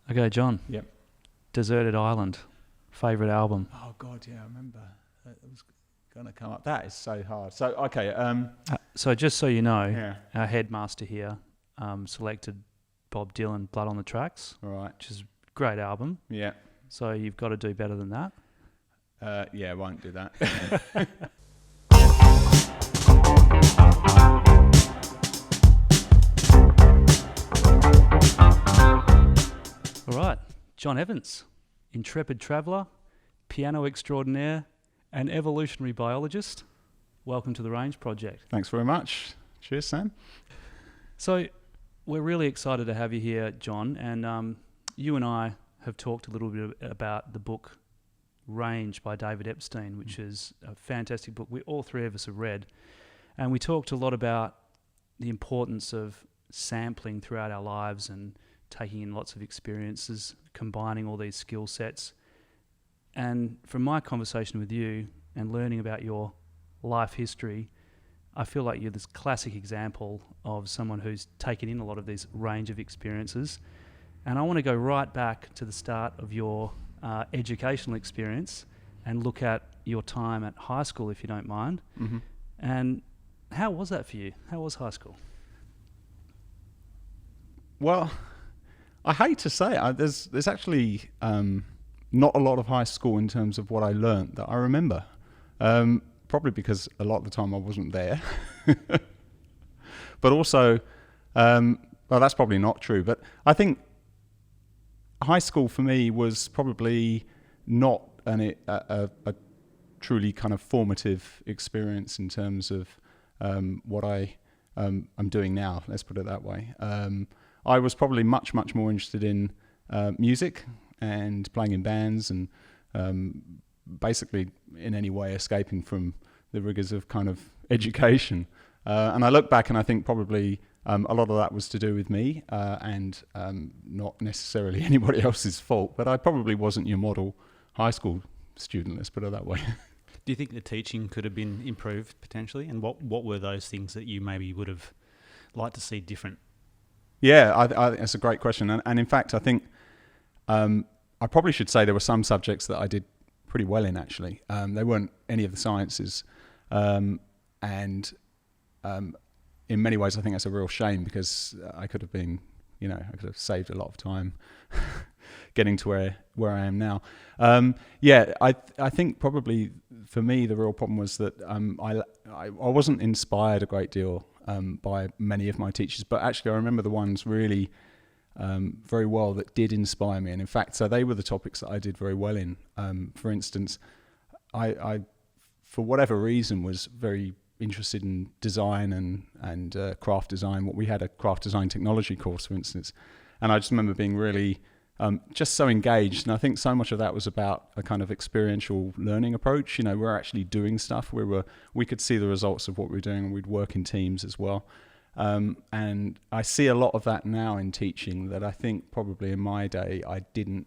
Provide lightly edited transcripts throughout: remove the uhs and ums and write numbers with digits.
Okay, John. Yep. Deserted Island, favourite album. Oh God, yeah, I remember. It was going to come up. That is so hard. So okay, So just so you know, yeah, our headmaster here selected Bob Dylan, Blood on the Tracks, all right, which is a great album. yeah, So you've got to do better than that. yeah, I won't do that. All right, Jon Evans, intrepid traveller, piano extraordinaire, and evolutionary biologist. Welcome to the Range Project. Thanks very much. Cheers, Sam. So we're really excited to have you here, John, and you and I have talked a little bit about the book Range by David Epstein, which is a fantastic book we all three of us have read, and we talked a lot about the importance of sampling throughout our lives and taking in lots of experiences, combining all these skill sets. And from my conversation with you and learning about your life history, I feel like you're this classic example of someone who's taken in a lot of these range of experiences. And I want to go right back to the start of your educational experience and look at your time at high school, if you don't mind. Mm-hmm. And how was that for you? How was high school? Well, I hate to say it, there's actually not a lot of high school in terms of what I learnt that I remember. Probably because a lot of the time I wasn't there. But also, well, that's probably not true. But I think high school for me was probably not a truly kind of formative experience in terms of what I'm doing now. Let's put it that way. I was probably much more interested in music and playing in bands and basically in any way escaping from the rigors of kind of education. And I look back and I think probably a lot of that was to do with me and not necessarily anybody else's fault, but I probably wasn't your model high school student, let's put it that way. Do you think the teaching could have been improved potentially? And what were those things that you maybe would have liked to see different? Yeah, I that's a great question. And in fact, I think I probably should say there were some subjects that I did pretty well in, actually. They weren't any of the sciences. And in many ways, I think that's a real shame because I could have been, I could have saved a lot of time getting to where I am now. I think probably for me, the real problem was that I wasn't inspired a great deal by many of my teachers, but actually I remember the ones really very well that did inspire me. And in fact, so they were the topics that I did very well in. For instance, I for whatever reason was very interested in design and craft design. We had a craft design technology course, for instance, and I just remember being really just so engaged. And I think so much of that was about a kind of experiential learning approach. We're actually doing stuff. We could see the results of what we were doing, and we'd work in teams as well. And I see a lot of that now in teaching that I think probably in my day I didn't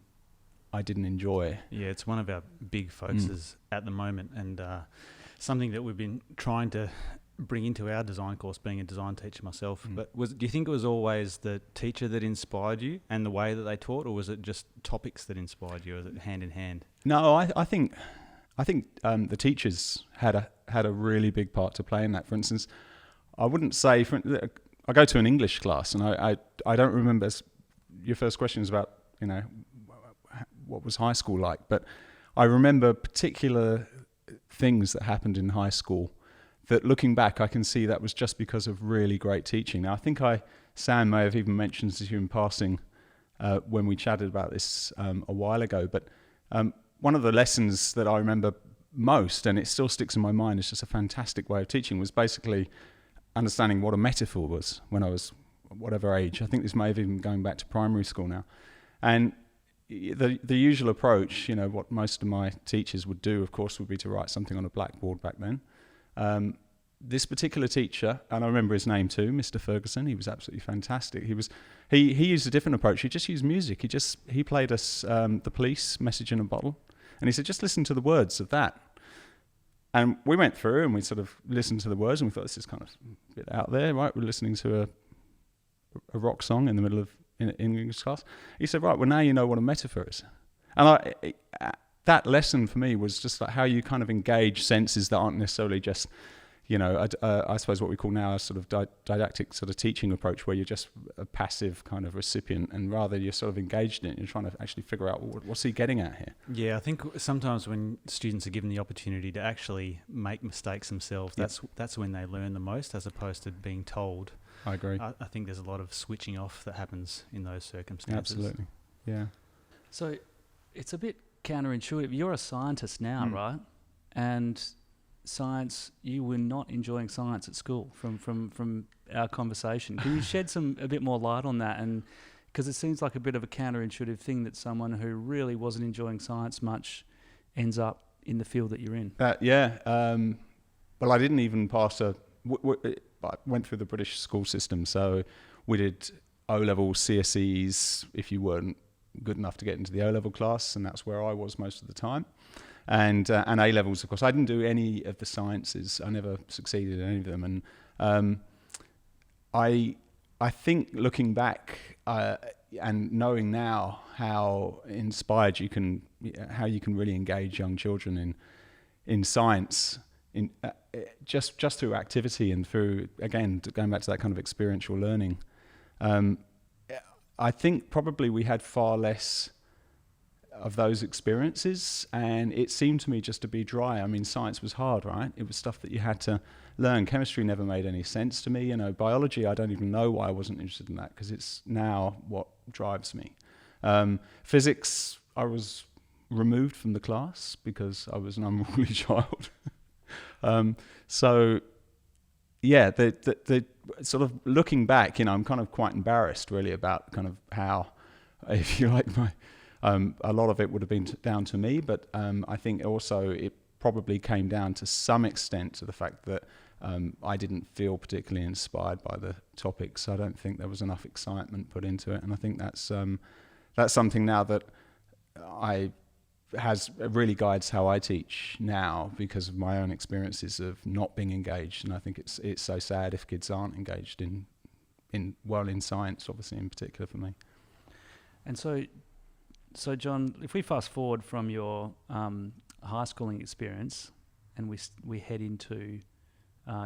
enjoy. Yeah, it's one of our big focuses at the moment, and something that we've been trying to bring into our design course, being a design teacher myself. But do you think it was always the teacher that inspired you and the way that they taught, or was it just topics that inspired you? Or was it hand in hand? No, I think the teachers had a really big part to play in that. For instance, I wouldn't say I go to an English class, and I don't remember. Your first question is about what was high school like, but I remember particular things that happened in high school that, looking back, I can see that was just because of really great teaching. Now, I think Sam may have even mentioned to you in passing when we chatted about this a while ago, but one of the lessons that I remember most, and it still sticks in my mind, is just a fantastic way of teaching, was basically understanding what a metaphor was when I was whatever age. I think this may have even going back to primary school now. And the usual approach, what most of my teachers would do, of course, would be to write something on a blackboard back then. This particular teacher, and I remember his name too, Mr. Ferguson, he was absolutely fantastic. He used a different approach. He just used music. He played us The Police, Message in a Bottle, and he said, just listen to the words of that. And we went through and we sort of listened to the words, and we thought, this is kind of a bit out there, right? We're listening to a rock song in the middle of in English class. He said, right, well, now you know what a metaphor is. And that lesson for me was just like how you kind of engage senses that aren't necessarily just, I suppose what we call now a sort of didactic sort of teaching approach, where you're just a passive kind of recipient, and rather you're sort of engaged in it. You're trying to actually figure out what's he getting at here. Yeah, I think sometimes when students are given the opportunity to actually make mistakes themselves, that's when they learn the most, as opposed to being told. I agree. I think there's a lot of switching off that happens in those circumstances. Absolutely, yeah. So it's a bit counterintuitive. You're a scientist now, right? And science, you were not enjoying science at school from our conversation. Can you shed a bit more light on that? And because it seems like a bit of a counterintuitive thing that someone who really wasn't enjoying science much ends up in the field that you're in. Well, I didn't even pass I went through the British school system, so we did O-level CSEs if you weren't good enough to get into the O-level class, and that's where I was most of the time. And A-levels, of course. I didn't do any of the sciences. I never succeeded in any of them. And I think looking back and knowing now how inspired how you can really engage young children in science, just through activity and through, again, going back to that kind of experiential learning. I think probably we had far less of those experiences, and it seemed to me just to be dry. I mean, science was hard, right? It was stuff that you had to learn. Chemistry never made any sense to me. Biology, I don't even know why I wasn't interested in that, because it's now what drives me. Physics, I was removed from the class because I was an unruly child. So yeah, the sort of looking back, I'm kind of quite embarrassed really about kind of how, if you like, a lot of it would have been down to me, but I think also it probably came down to some extent to the fact that I didn't feel particularly inspired by the topics. I don't think there was enough excitement put into it, and I think that's something now that really guides how I teach now, because of my own experiences of not being engaged. And I think it's so sad if kids aren't engaged in science, obviously, in particular for me. And so John, if we fast forward from your high schooling experience and we head into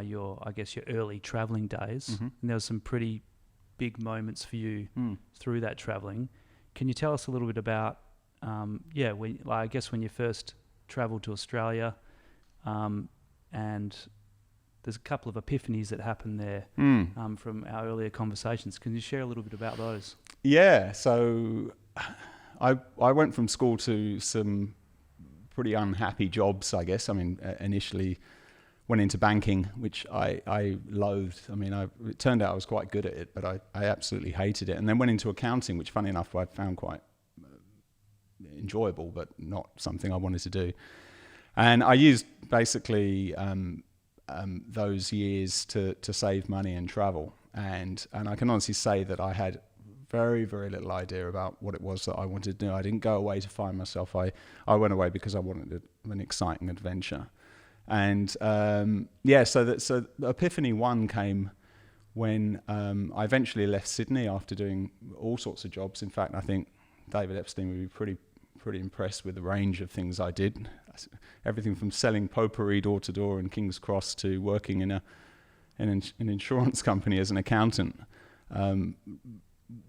your early travelling days, and there was some pretty big moments for you through that travelling. Can you tell us a little bit about when you first travelled to Australia, and there's a couple of epiphanies that happened there from our earlier conversations. Can you share a little bit about those? Yeah, so I went from school to some pretty unhappy jobs, I guess. I mean, initially went into banking, which I loathed. I mean, it turned out I was quite good at it, but I absolutely hated it. And then went into accounting, which, funny enough, I found quite enjoyable, but not something I wanted to do. And I used basically those years to save money and travel. And I can honestly say that I had very, very little idea about what it was that I wanted to do. I didn't go away to find myself. I went away because I wanted an exciting adventure. And so Epiphany 1 came when I eventually left Sydney after doing all sorts of jobs. In fact, I think David Epstein would be pretty impressed with the range of things I did. Everything from selling potpourri door to door in King's Cross to working in an insurance company as an accountant,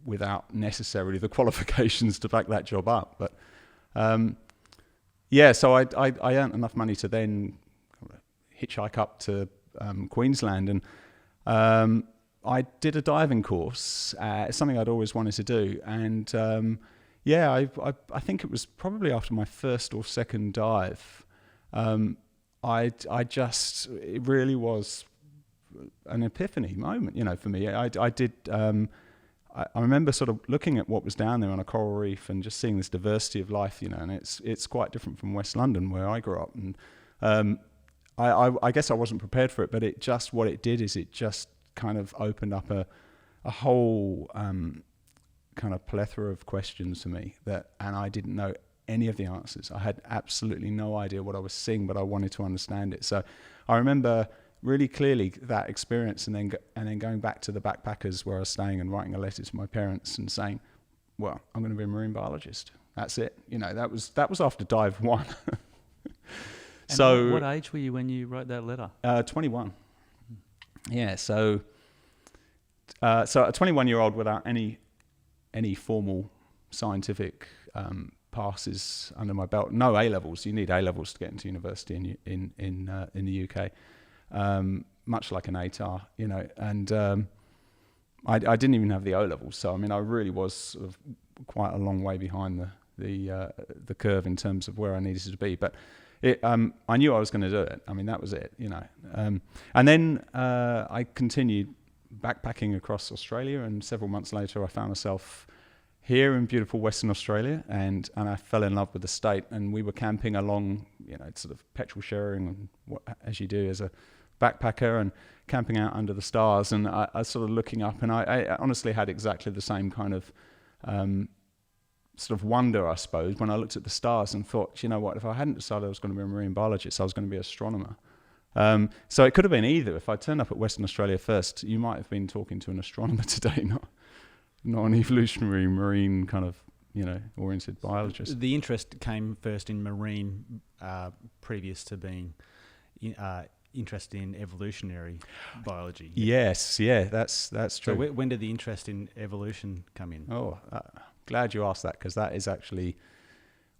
without necessarily the qualifications to back that job up. But so I earned enough money to then hitchhike up to Queensland, and I did a diving course. It's something I'd always wanted to do, and I think it was probably after my first or second dive. It really was an epiphany moment, for me. I remember sort of looking at what was down there on a coral reef and just seeing this diversity of life, and it's quite different from West London where I grew up. And I guess I wasn't prepared for it, but what it did is it just kind of opened up a whole kind of plethora of questions to me and I didn't know any of the answers. I had absolutely no idea what I was seeing, but I wanted to understand it. So I remember really clearly that experience, and then going back to the backpackers where I was staying and writing a letter to my parents and saying, well, I'm going to be a marine biologist. That's it. That was after dive 1. So what age were you when you wrote that letter? 21. Yeah. So a 21-year-old without any formal scientific passes under my belt. No A levels. You need A levels to get into university in the UK. Much like an ATAR, and I didn't even have the O levels. So I really was sort of quite a long way behind the curve in terms of where I needed to be. But I knew I was going to do it. That was it, and then I continued backpacking across Australia, and several months later I found myself here in beautiful Western Australia, and I fell in love with the state. And we were camping along, sort of petrol sharing, and as you do as a backpacker, and camping out under the stars. And I was sort of looking up, and I honestly had exactly the same kind of sort of wonder, I suppose, when I looked at the stars and thought, you know what, if I hadn't decided I was going to be a marine biologist, I was going to be an astronomer. So it could have been either. If I turned up at Western Australia first, you might have been talking to an astronomer today, not an evolutionary marine kind of, oriented biologist. The interest came first in marine, previous to being interested in evolutionary biology. Yes, yeah, that's true. So when did the interest in evolution come in? Oh, glad you asked that, because that is actually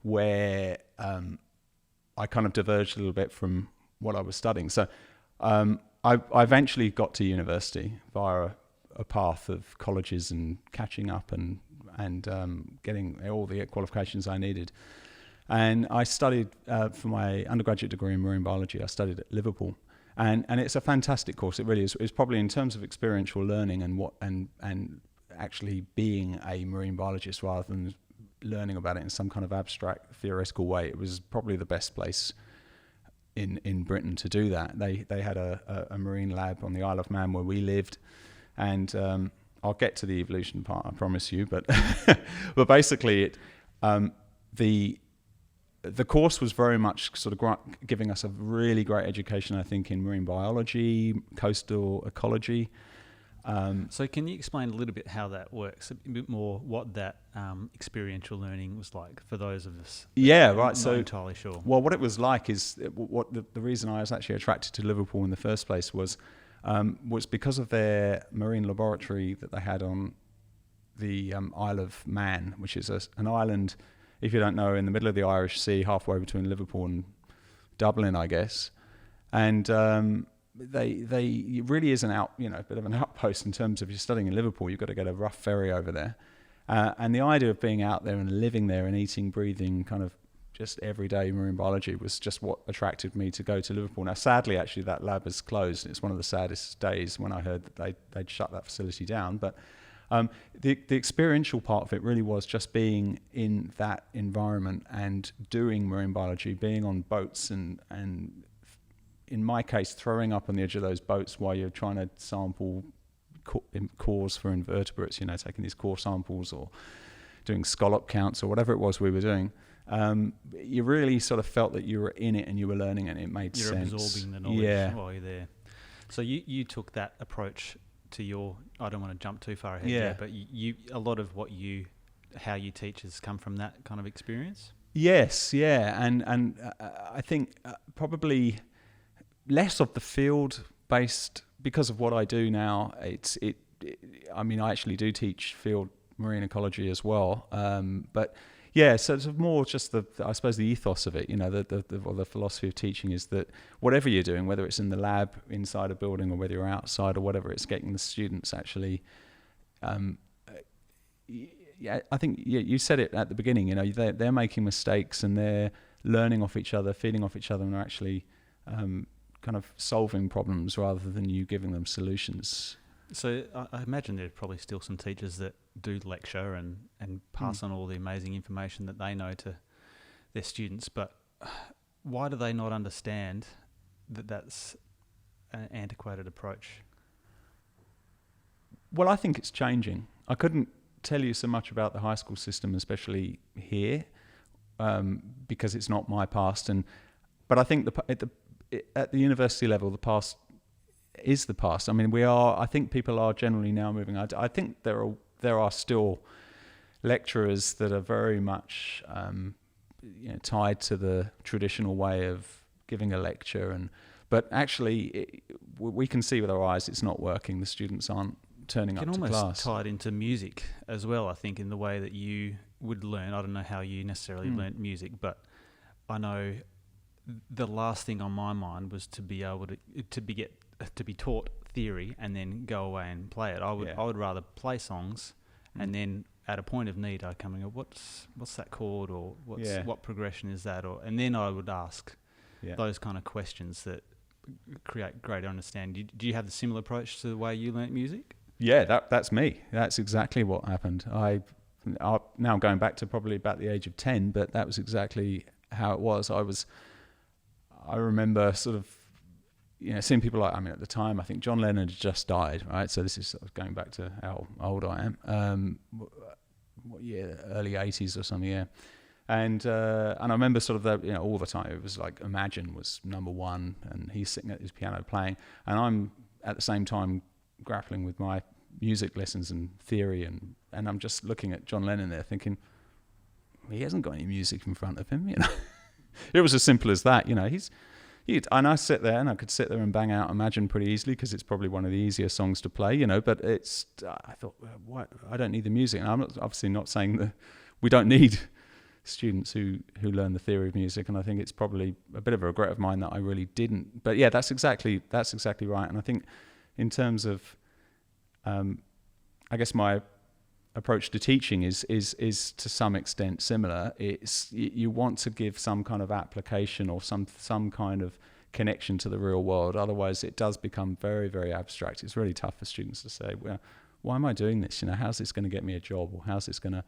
where I kind of diverged a little bit from what I was studying. So I eventually got to university via a path of colleges and catching up and getting all the qualifications I needed. And I studied for my undergraduate degree in marine biology. I studied at Liverpool, and it's a fantastic course. It really is. It's probably, in terms of experiential learning and actually being a marine biologist rather than learning about it in some kind of abstract theoretical way, it was probably the best place in Britain to do that. They had a marine lab on the Isle of Man where we lived. And I'll get to the evolution part, I promise you. But but basically, the course was very much sort of giving us a really great education, I think, in marine biology, coastal ecology. So can you explain a little bit how that works, a bit more what that experiential learning was like for those of us? Yeah, right. Not entirely sure. Well, what it was like is what the reason I was actually attracted to Liverpool in the first place was because of their marine laboratory that they had on the Isle of Man, which is an island, if you don't know, in the middle of the Irish Sea, halfway between Liverpool and Dublin, I guess. And they really is a bit of an outpost in terms of, you're studying in Liverpool, you've got to get a rough ferry over there. And the idea of being out there and living there and eating, breathing, kind of just everyday marine biology was just what attracted me to go to Liverpool. Now, sadly, actually, that lab is closed. It's one of the saddest days when I heard that they'd shut that facility down. But the experiential part of it really was just being in that environment and doing marine biology, being on boats and in my case, throwing up on the edge of those boats while you're trying to sample cores for invertebrates, taking these core samples or doing scallop counts or whatever it was we were doing. You really sort of felt that you were in it and you were learning, and it made sense. You're absorbing the knowledge while you're there. So you took that approach to your, I don't want to jump too far ahead there, but you a lot of how you teach has come from that kind of experience? Yes, yeah. And I think probably less of the field-based, because of what I do now. I actually do teach field marine ecology as well, but yeah, so it's more just I suppose the ethos of it. The philosophy of teaching is that whatever you're doing, whether it's in the lab inside a building or whether you're outside or whatever, it's getting the students actually. I think you said it at the beginning. They're making mistakes and they're learning off each other, feeding off each other, and they're actually kind of solving problems rather than you giving them solutions. So I imagine there's probably still some teachers that do lecture and pass on all the amazing information that they know to their students, but why do they not understand that that's an antiquated approach? Well, I think it's changing. I couldn't tell you so much about the high school system, especially here, because it's not my past. But I think at the university level, the past is the past. I mean, I think people are generally now moving. I think there are still lecturers that are very much tied to the traditional way of giving a lecture, but actually we can see with our eyes it's not working. The students aren't turning up to class. You can almost tie it into music as well, I think, in the way that you would learn. I don't know how you necessarily learnt music, but I know the last thing on my mind was to be able to be taught theory and then go away and play it. I would rather play songs and then at a point of need I come and go, what's that chord, or what progression is that, and then I would ask those kind of questions that create great understanding. Do you have the similar approach to the way you learnt music? Yeah, that's me. That's exactly what happened. I'm now going back to probably about the age of 10, but that was exactly how it was. I remember sort of, seeing people like, at the time, I think John Lennon had just died, right? So this is sort of going back to how old I am. What year? Early 80s or something, yeah. And I remember sort of all the time it was like Imagine was number one, and he's sitting at his piano playing, and I'm at the same time grappling with my music lessons and theory, and I'm just looking at John Lennon there thinking, he hasn't got any music in front of him, It was as simple as that, and I sit there and I could sit there and bang out Imagine pretty easily because it's probably one of the easier songs to play, but I thought, what? I don't need the music. And I'm obviously not saying that we don't need students who learn the theory of music, and I think it's probably a bit of a regret of mine that I really didn't. But yeah, that's exactly right. And I think in terms of, I guess my approach to teaching is to some extent similar. It's you want to give some kind of application or some kind of connection to the real world. Otherwise, it does become very, very abstract. It's really tough for students to say, well, why am I doing this? How's this going to get me a job, or how's this going to,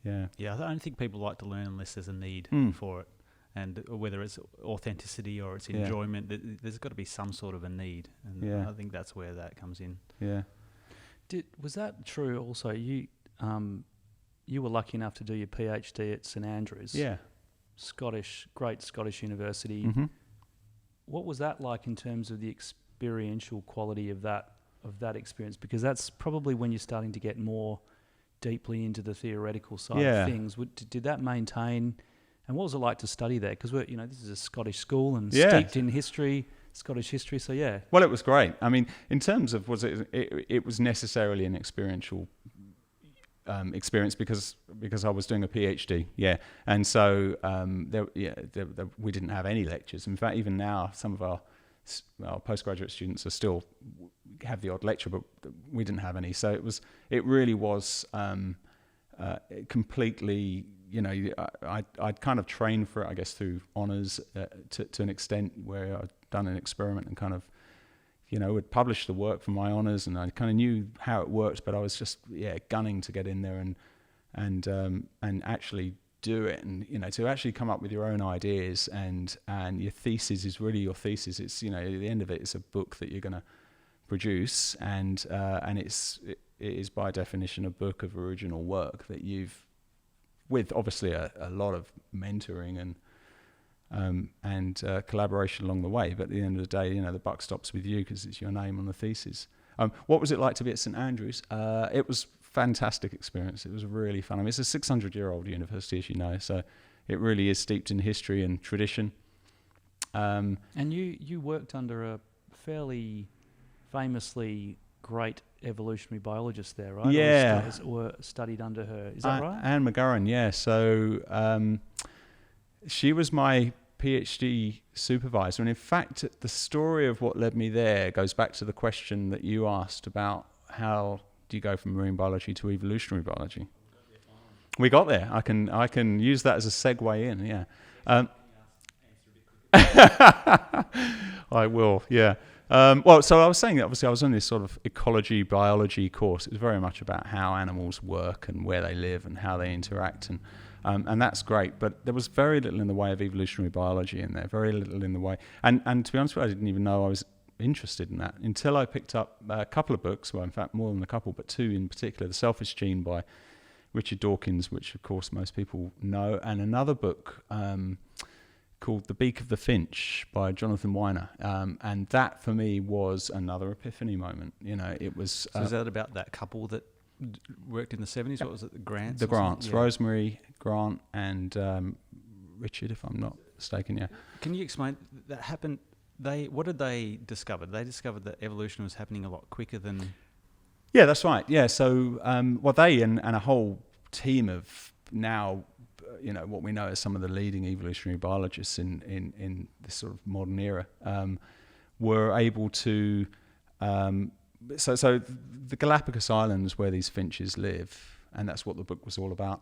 I don't think people like to learn unless there's a need for it, and whether it's authenticity or it's enjoyment, there's got to be some sort of a need, and I think that's where that comes in. Yeah. Was that true also? You were lucky enough to do your PhD at St Andrews. Yeah. Great Scottish university. Mm-hmm. What was that like in terms of the experiential quality of that experience? Because that's probably when you're starting to get more deeply into the theoretical side of things. Did that maintain? And what was it like to study there? Because this is a Scottish school and steeped in history. Scottish history, so yeah. Well, it was great. I mean, in terms of it was necessarily an experiential experience because I was doing a PhD, and so we didn't have any lectures. In fact, even now, some of our postgraduate students are still have the odd lecture, but we didn't have any. So it really was completely. I'd kind of trained for it, I guess, through honours to an extent where I'd done an experiment and kind of, would publish the work from my honours, and I kind of knew how it worked, but I was just gunning to get in there and actually do it, and to actually come up with your own ideas, and your thesis is really your thesis. It's at the end of it, it's a book that you're going to produce, and it is by definition a book of original work that you've, with obviously a lot of mentoring and collaboration along the way, but at the end of the day, the buck stops with you because it's your name on the thesis. What was it like to be at St Andrews? It was fantastic experience. It was really fun. I mean, it's a 600-year-old university, as you know, so it really is steeped in history and tradition. And you worked under a fairly famously great evolutionary biologist there, right? Yeah. Or studied under her. Is that right? Anne McGurran, yeah. So she was my PhD supervisor. And in fact, the story of what led me there goes back to the question that you asked about how do you go from marine biology to evolutionary biology. We got there. I can use that as a segue in, yeah. I will, yeah. So I was saying that obviously I was on this sort of ecology, biology course. It was very much about how animals work and where they live and how they interact, and that's great. But there was very little in the way of evolutionary biology in there, very little in the way. And to be honest with you, I didn't even know I was interested in that until I picked up a couple of books, well, in fact, more than a couple, but two in particular, The Selfish Gene by Richard Dawkins, which of course most people know, and another book called The Beak of the Finch by Jonathan Weiner. And that for me was another epiphany moment. It was... So is that about that couple that worked in the 70s? What was it, the Grants? The Grants, yeah. Rosemary Grant and Richard, if I'm not mistaken, yeah. Can you explain, that happened, what did they discover? They discovered that evolution was happening a lot quicker than... Yeah, that's right. Yeah, so they and a whole team of now... what we know as some of the leading evolutionary biologists in this sort of modern era, were able to... So the Galapagos Islands where these finches live, and that's what the book was all about,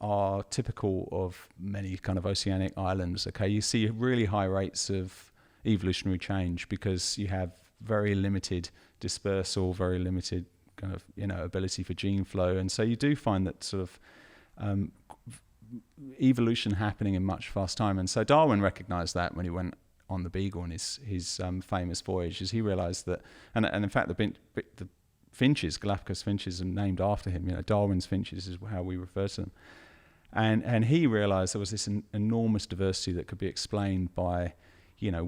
are typical of many kind of oceanic islands. Okay, you see really high rates of evolutionary change because you have very limited dispersal, very limited kind of ability for gene flow, and so you do find that sort of evolution happening in much fast time. And so Darwin recognized that when he went on the Beagle on his famous voyage, as he realized that, and in fact the finches, Galapagos finches, are named after him. Darwin's finches is how we refer to them. And he realized there was this enormous diversity that could be explained by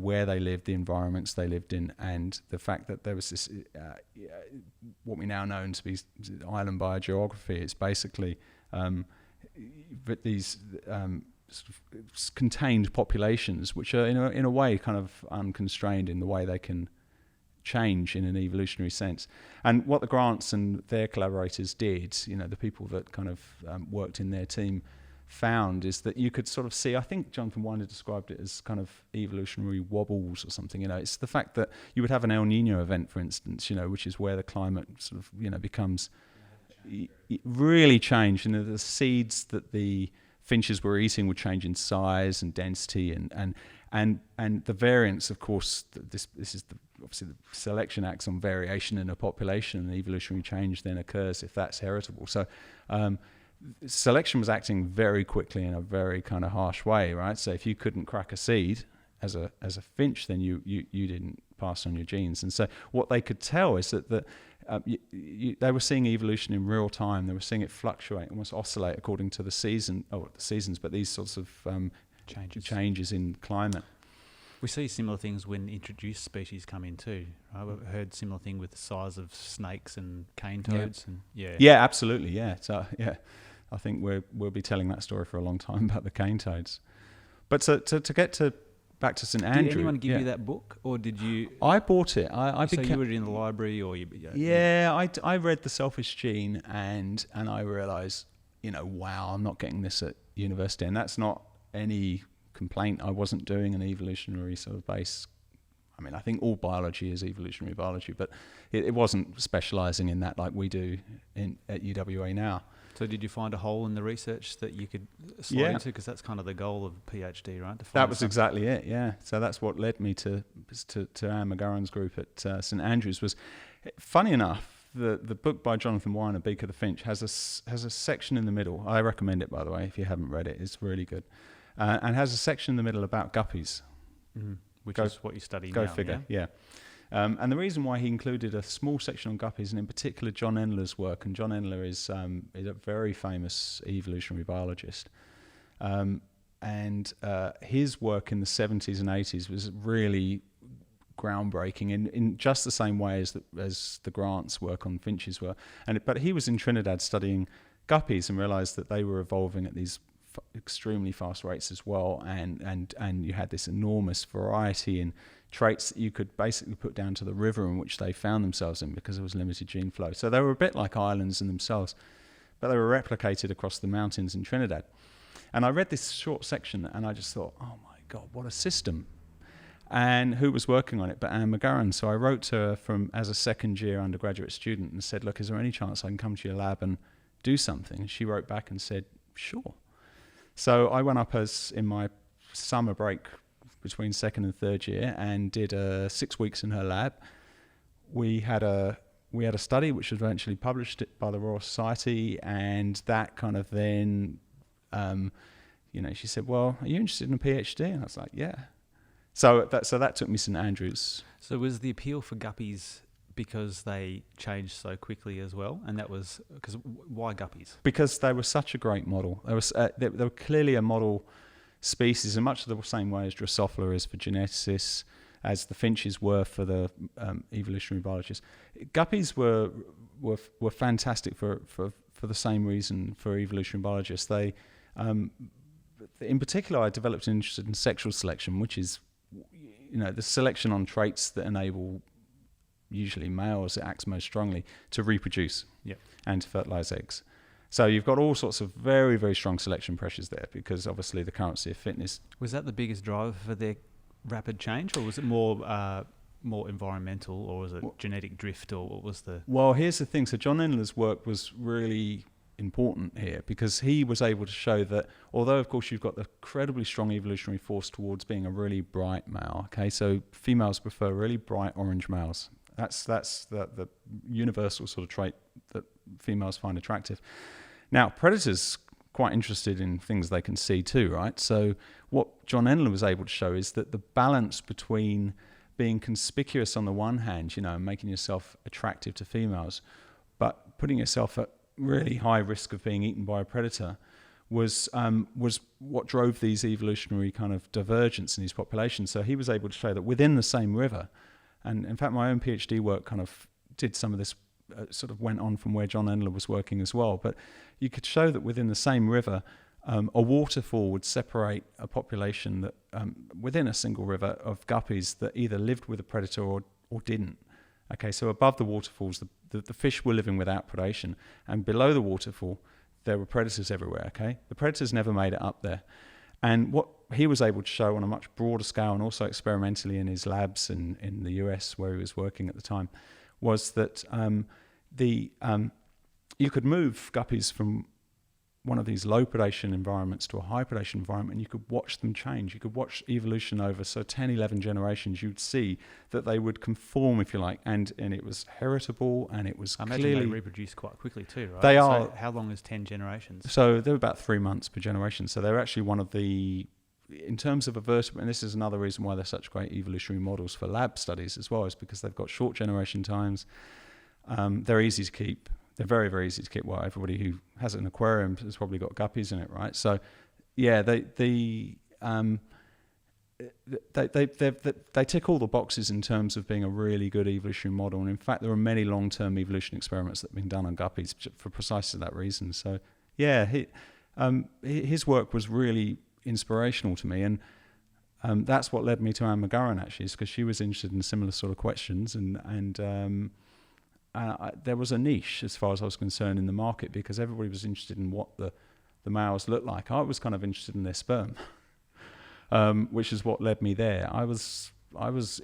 where they lived, the environments they lived in, and the fact that there was this what we now know to be island biogeography. It's basically but these sort of contained populations, which are in a way kind of unconstrained in the way they can change in an evolutionary sense. And what the Grants and their collaborators did, the people that kind of worked in their team, found is that you could sort of see, I think Jonathan Weiner described it as kind of evolutionary wobbles or something. It's the fact that you would have an El Nino event, for instance, which is where the climate sort of becomes really changed, and the seeds that the finches were eating would change in size and density, and the variance, of course. This is obviously the selection acts on variation in a population, and evolutionary change then occurs if that's heritable. So selection was acting very quickly in a very kind of harsh way, right? So if you couldn't crack a seed as a finch, then you didn't pass on your genes. And so what they could tell is that they were seeing evolution in real time. They were seeing it fluctuate, almost oscillate according to the seasons, but these sorts of changes in climate. We see similar things when introduced species come in too. Right? We've heard similar thing with the size of snakes and cane toads. Yeah, absolutely. Yeah, so I think we'll be telling that story for a long time about the cane toads. But to get back to St Andrew. Did anyone give you that book, or did you? I bought it. So you were in the library, or you? I read The Selfish Gene, and I realised, wow, I'm not getting this at university, and that's not any complaint. I wasn't doing an evolutionary sort of base. I mean, I think all biology is evolutionary biology, but it wasn't specialising in that like we do at UWA now. So did you find a hole in the research that you could slide into? Because that's kind of the goal of a PhD, right? That was exactly it, yeah. So that's what led me to Anne McGurran's group at St Andrews. Was funny enough, the book by Jonathan Weiner, Beak of the Finch, has a section in the middle. I recommend it, by the way, if you haven't read it. It's really good. And has a section in the middle about guppies. Mm-hmm. Which is what you study now. Go figure, yeah. And the reason why he included a small section on guppies, and in particular Jon Endler's work, and Jon Endler is a very famous evolutionary biologist, and his work in the 70s and 80s was really groundbreaking in just the same way as the Grants' work on finches were. But he was in Trinidad studying guppies and realised that they were evolving at these extremely fast rates as well, and you had this enormous variety in traits that you could basically put down to the river in which they found themselves in, because there was limited gene flow. So they were a bit like islands in themselves, but they were replicated across the mountains in Trinidad. And I read this short section and I just thought, oh my God, what a system. And who was working on it but Anne McGurran. So I wrote to her as a second year undergraduate student and said, look, is there any chance I can come to your lab and do something? And she wrote back and said, sure. So I went up in my summer break between second and third year and did 6 weeks in her lab. We had a study which was eventually published by the Royal Society, and that kind of then, she said, well, are you interested in a PhD? And I was like, yeah. So that took me to St Andrews. So was the appeal for guppies because they changed so quickly as well? And that was because why guppies? Because they were such a great model. They were clearly a model species in much of the same way as Drosophila is for geneticists, as the finches were for the evolutionary biologists. Guppies were fantastic for the same reason for evolutionary biologists. They, in particular, I developed an interest in sexual selection, which is, the selection on traits that enable usually males, it acts most strongly, to reproduce and to fertilize eggs. So you've got all sorts of very, very strong selection pressures there, because obviously the currency of fitness. Was that the biggest driver for their rapid change, or was it more environmental, or was it genetic drift, or what was the... Well, here's the thing. So Jon Evans' work was really important here, because he was able to show that although, of course, you've got the incredibly strong evolutionary force towards being a really bright male, okay, so females prefer really bright orange males. That's the universal sort of trait that females find attractive. Now, predators quite interested in things they can see too, right? So what Jon Evans was able to show is that the balance between being conspicuous on the one hand, and making yourself attractive to females, but putting yourself at really high risk of being eaten by a predator was what drove these evolutionary kind of divergence in these populations. So he was able to show that within the same river, and in fact my own PhD work kind of did some of this, sort of went on from where Jon Evans was working as well, but you could show that within the same river, a waterfall would separate a population that within a single river of guppies that either lived with a predator or didn't. Okay, so above the waterfalls, the fish were living without predation, and below the waterfall, there were predators everywhere. Okay, the predators never made it up there, and what he was able to show on a much broader scale, and also experimentally in his labs in the US where he was working at the time, was that you could move guppies from one of these low predation environments to a high predation environment, and you could watch them change. You could watch evolution over 10, 11 generations. You'd see that they would conform, if you like, and it was heritable, and it was imagine clearly... they reproduce quite quickly too, right? They so are. How long is 10 generations? So they're about 3 months per generation. So they're actually one of the... In terms of a vertebrate, and this is another reason why they're such great evolutionary models for lab studies as well, is because they've got short generation times. They're easy to keep. They're very, very easy to keep. Well, everybody who has an aquarium has probably got guppies in it, right? So, yeah, they tick all the boxes in terms of being a really good evolutionary model. And in fact, there are many long-term evolution experiments that have been done on guppies for precisely that reason. So, yeah, his work was really inspirational to me, and that's what led me to Anne McGurran, actually, is because she was interested in similar sort of questions, and there was a niche, as far as I was concerned, in the market, because everybody was interested in what the males looked like. I was kind of interested in their sperm, which is what led me there. I was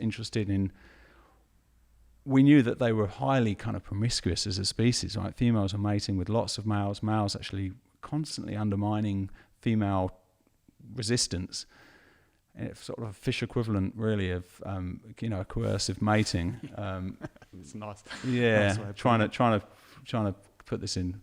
interested in... We knew that they were highly kind of promiscuous as a species, right? Females are mating with lots of males. Males actually constantly undermining female resistance. And it's sort of a fish equivalent, really, of coercive mating. It's nice. Yeah, nice trying to put this in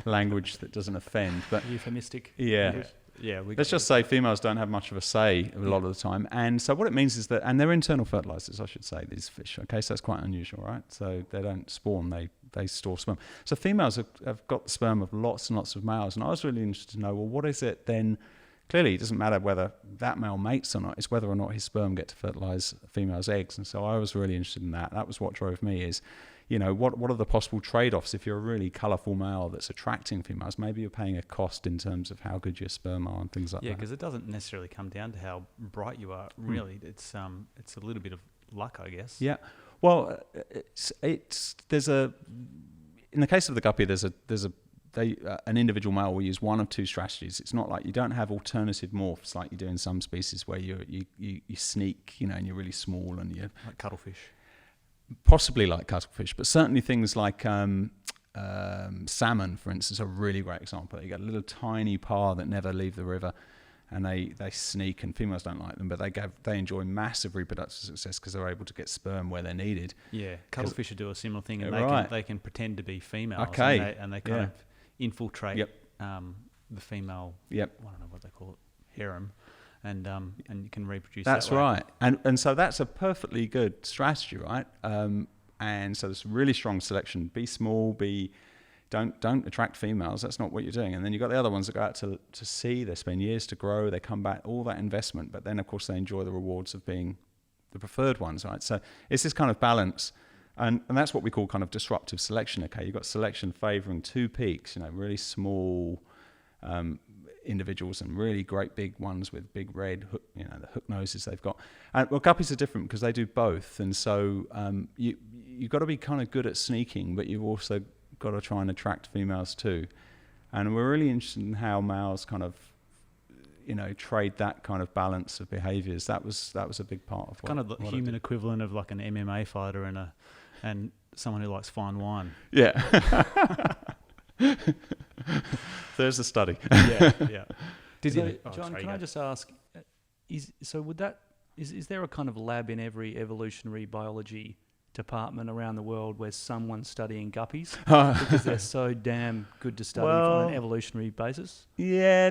language that doesn't offend, but euphemistic. Yeah. Let's just say females don't have much of a say a lot of the time, and so what it means is that, and they're internal fertilizers, I should say, these fish. Okay, so that's quite unusual, right? So they don't spawn; they store sperm. So females have got the sperm of lots and lots of males, and I was really interested to know, well, what is it then? Clearly, it doesn't matter whether that male mates or not. It's whether or not his sperm get to fertilize a female's eggs. And so I was really interested in that. That was what drove me is, what are the possible trade-offs if you're a really colourful male that's attracting females? Maybe you're paying a cost in terms of how good your sperm are and things like that. Yeah, because it doesn't necessarily come down to how bright you are. Really, it's a little bit of luck, I guess. Yeah. Well, in the case of the guppy, an individual male will use one of two strategies. It's not like you don't have alternative morphs like you do in some species where you sneak, and you're really small and you're like cuttlefish. Possibly like cuttlefish, but certainly things like salmon, for instance, are a really great example. You get a little tiny par that never leave the river, and they sneak, and females don't like them, but they enjoy massive reproductive success because they're able to get sperm where they're needed. Yeah, cuttlefish do a similar thing, and they can pretend to be females. Okay, and they kind of infiltrate the female. Yep. I don't know what they call it, harem, and you can reproduce. That's that way. right, and so that's a perfectly good strategy, right? And so there's really strong selection. Be small, don't attract females. That's not what you're doing. And then you've got the other ones that go out to sea. They spend years to grow. They come back, all that investment. But then, of course, they enjoy the rewards of being the preferred ones, right? So it's this kind of balance. And that's what we call kind of disruptive selection, okay? You've got selection favouring two peaks, really small individuals and really great big ones with big red hook, the hook noses they've got. And well, guppies are different because they do both. And so you've got to be kind of good at sneaking, but you've also got to try and attract females too. And we're really interested in how males kind of trade that kind of balance of behaviours. That was a big part of kind of the human equivalent of like an MMA fighter and someone who likes fine wine. Yeah. There's a study. Yeah. John, can I just ask, is there a kind of lab in every evolutionary biology department around the world where someone's studying guppies because they're so damn good to study on an evolutionary basis? Yeah,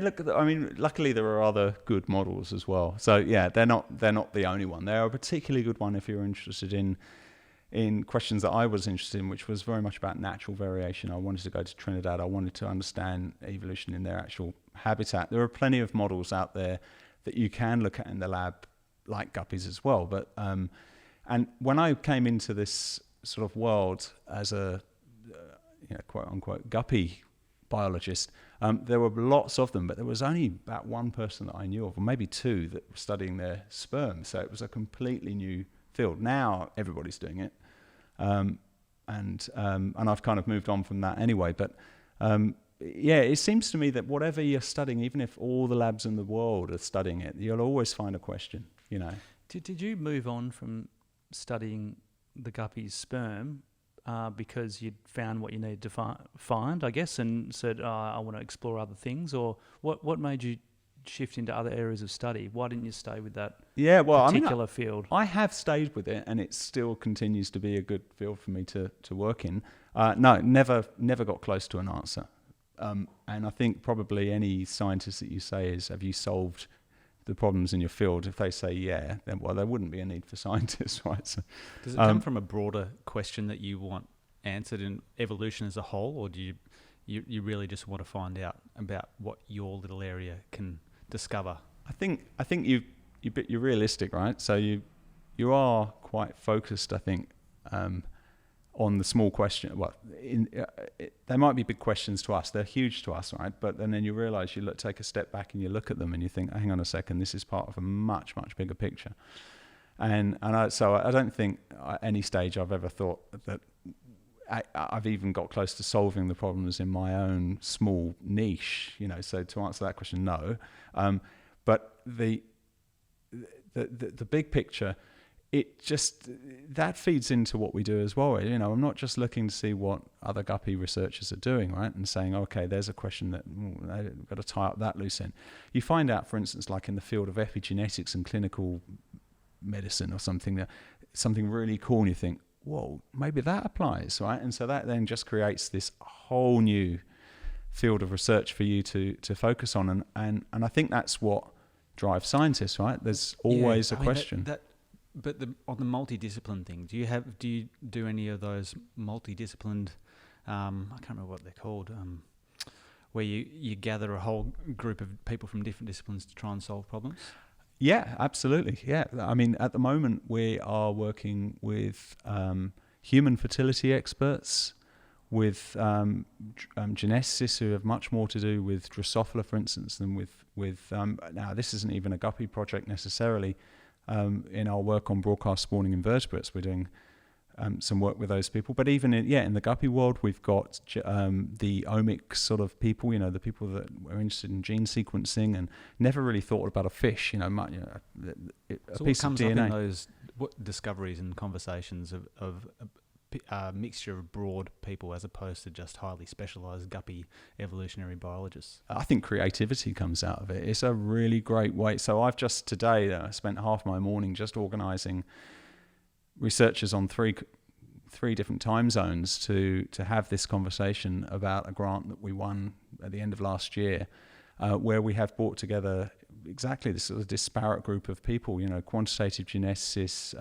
luckily there are other good models as well. So yeah, they're not the only one. They're a particularly good one if you're interested in questions that I was interested in, which was very much about natural variation. I wanted to go to Trinidad. I wanted to understand evolution in their actual habitat. There are plenty of models out there that you can look at in the lab, like guppies as well. But and when I came into this sort of world as a quote unquote guppy biologist, there were lots of them, but there was only about one person that I knew of, or maybe two, that were studying their sperm. So it was a completely new field. Now everybody's doing it, and I've kind of moved on from that anyway. But it seems to me that whatever you're studying, even if all the labs in the world are studying it, you'll always find a question. Did you move on from studying the guppy's sperm because you'd found what you needed to find, I guess, and said, I want to explore other things? Or what made you shift into other areas of study? Why didn't you stay with that particular field? I have stayed with it, and it still continues to be a good field for me to work in. No, never got close to an answer. And I think probably any scientist that you say is, have you solved the problems in your field? If they say yeah, then there wouldn't be a need for scientists, right? So, does it come from a broader question that you want answered in evolution as a whole, or do you really just want to find out about what your little area can discover? I think you're realistic, right? So you are quite focused, I think, on the small question. Well, they might be big questions to us; they're huge to us, right? But then you realise take a step back and you look at them and you think, hang on a second, this is part of a much, much bigger picture. So I don't think at any stage I've ever thought that I've even got close to solving the problems in my own small niche. So to answer that question, no. But the big picture, that feeds into what we do as well. I'm not just looking to see what other guppy researchers are doing, right, and saying, okay, there's a question that I've got to tie up that loose end. You find out, for instance, like in the field of epigenetics and clinical medicine or something really cool, and you think, whoa, maybe that applies, right? And so that then just creates this whole new field of research for you to focus on, and I think that's what drives scientists, right? There's always a question. But on the multidiscipline thing, do you do any of those multidisciplined? I can't remember what they're called. Where you gather a whole group of people from different disciplines to try and solve problems. Yeah, absolutely. Yeah, I mean, at the moment we are working with human fertility experts, with geneticists who have much more to do with Drosophila, for instance, than with now this isn't even a guppy project necessarily. In our work on broadcast spawning invertebrates, we're doing some work with those people. But even in the guppy world, we've got the omics sort of people, the people that are interested in gene sequencing and never really thought about a fish, a so piece what comes of DNA. Up in those discoveries and conversations of a mixture of broad people as opposed to just highly specialised guppy evolutionary biologists? I think creativity comes out of it. It's a really great way. So I've just today spent half my morning just organising researchers on three different time zones to have this conversation about a grant that we won at the end of last year, where we have brought together exactly this sort of disparate group of people, quantitative geneticists,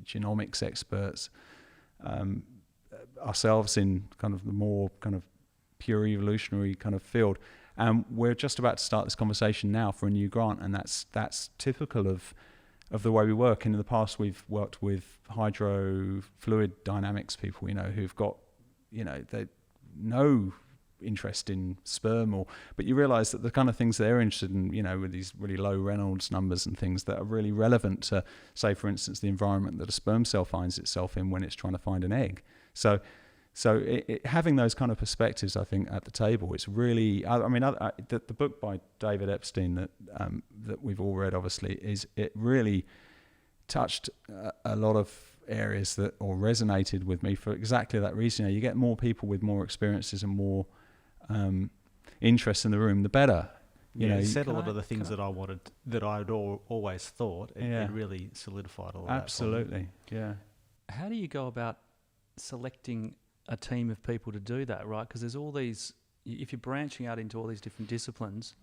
genomics experts, ourselves in kind of the more kind of pure evolutionary kind of field. And we're just about to start this conversation now for a new grant, and that's typical of the way we work. And in the past, we've worked with hydrofluid dynamics people, who've got, they no interest in sperm, but you realise that the kind of things they're interested in, with these really low Reynolds numbers and things that are really relevant to, say, for instance, the environment that a sperm cell finds itself in when it's trying to find an egg. So having those kind of perspectives, I think, at the table, it's really. The book by David Epstein that we've all read, obviously, it really touched a lot of areas or resonated with me for exactly that reason. You get more people with more experiences and more interest in the room, the better. You said a lot of the things that I wanted, that I'd always thought. It really solidified all of that. Absolutely, yeah. How do you go about selecting a team of people to do that, right? Because there's all these, if you're branching out into all these different disciplines,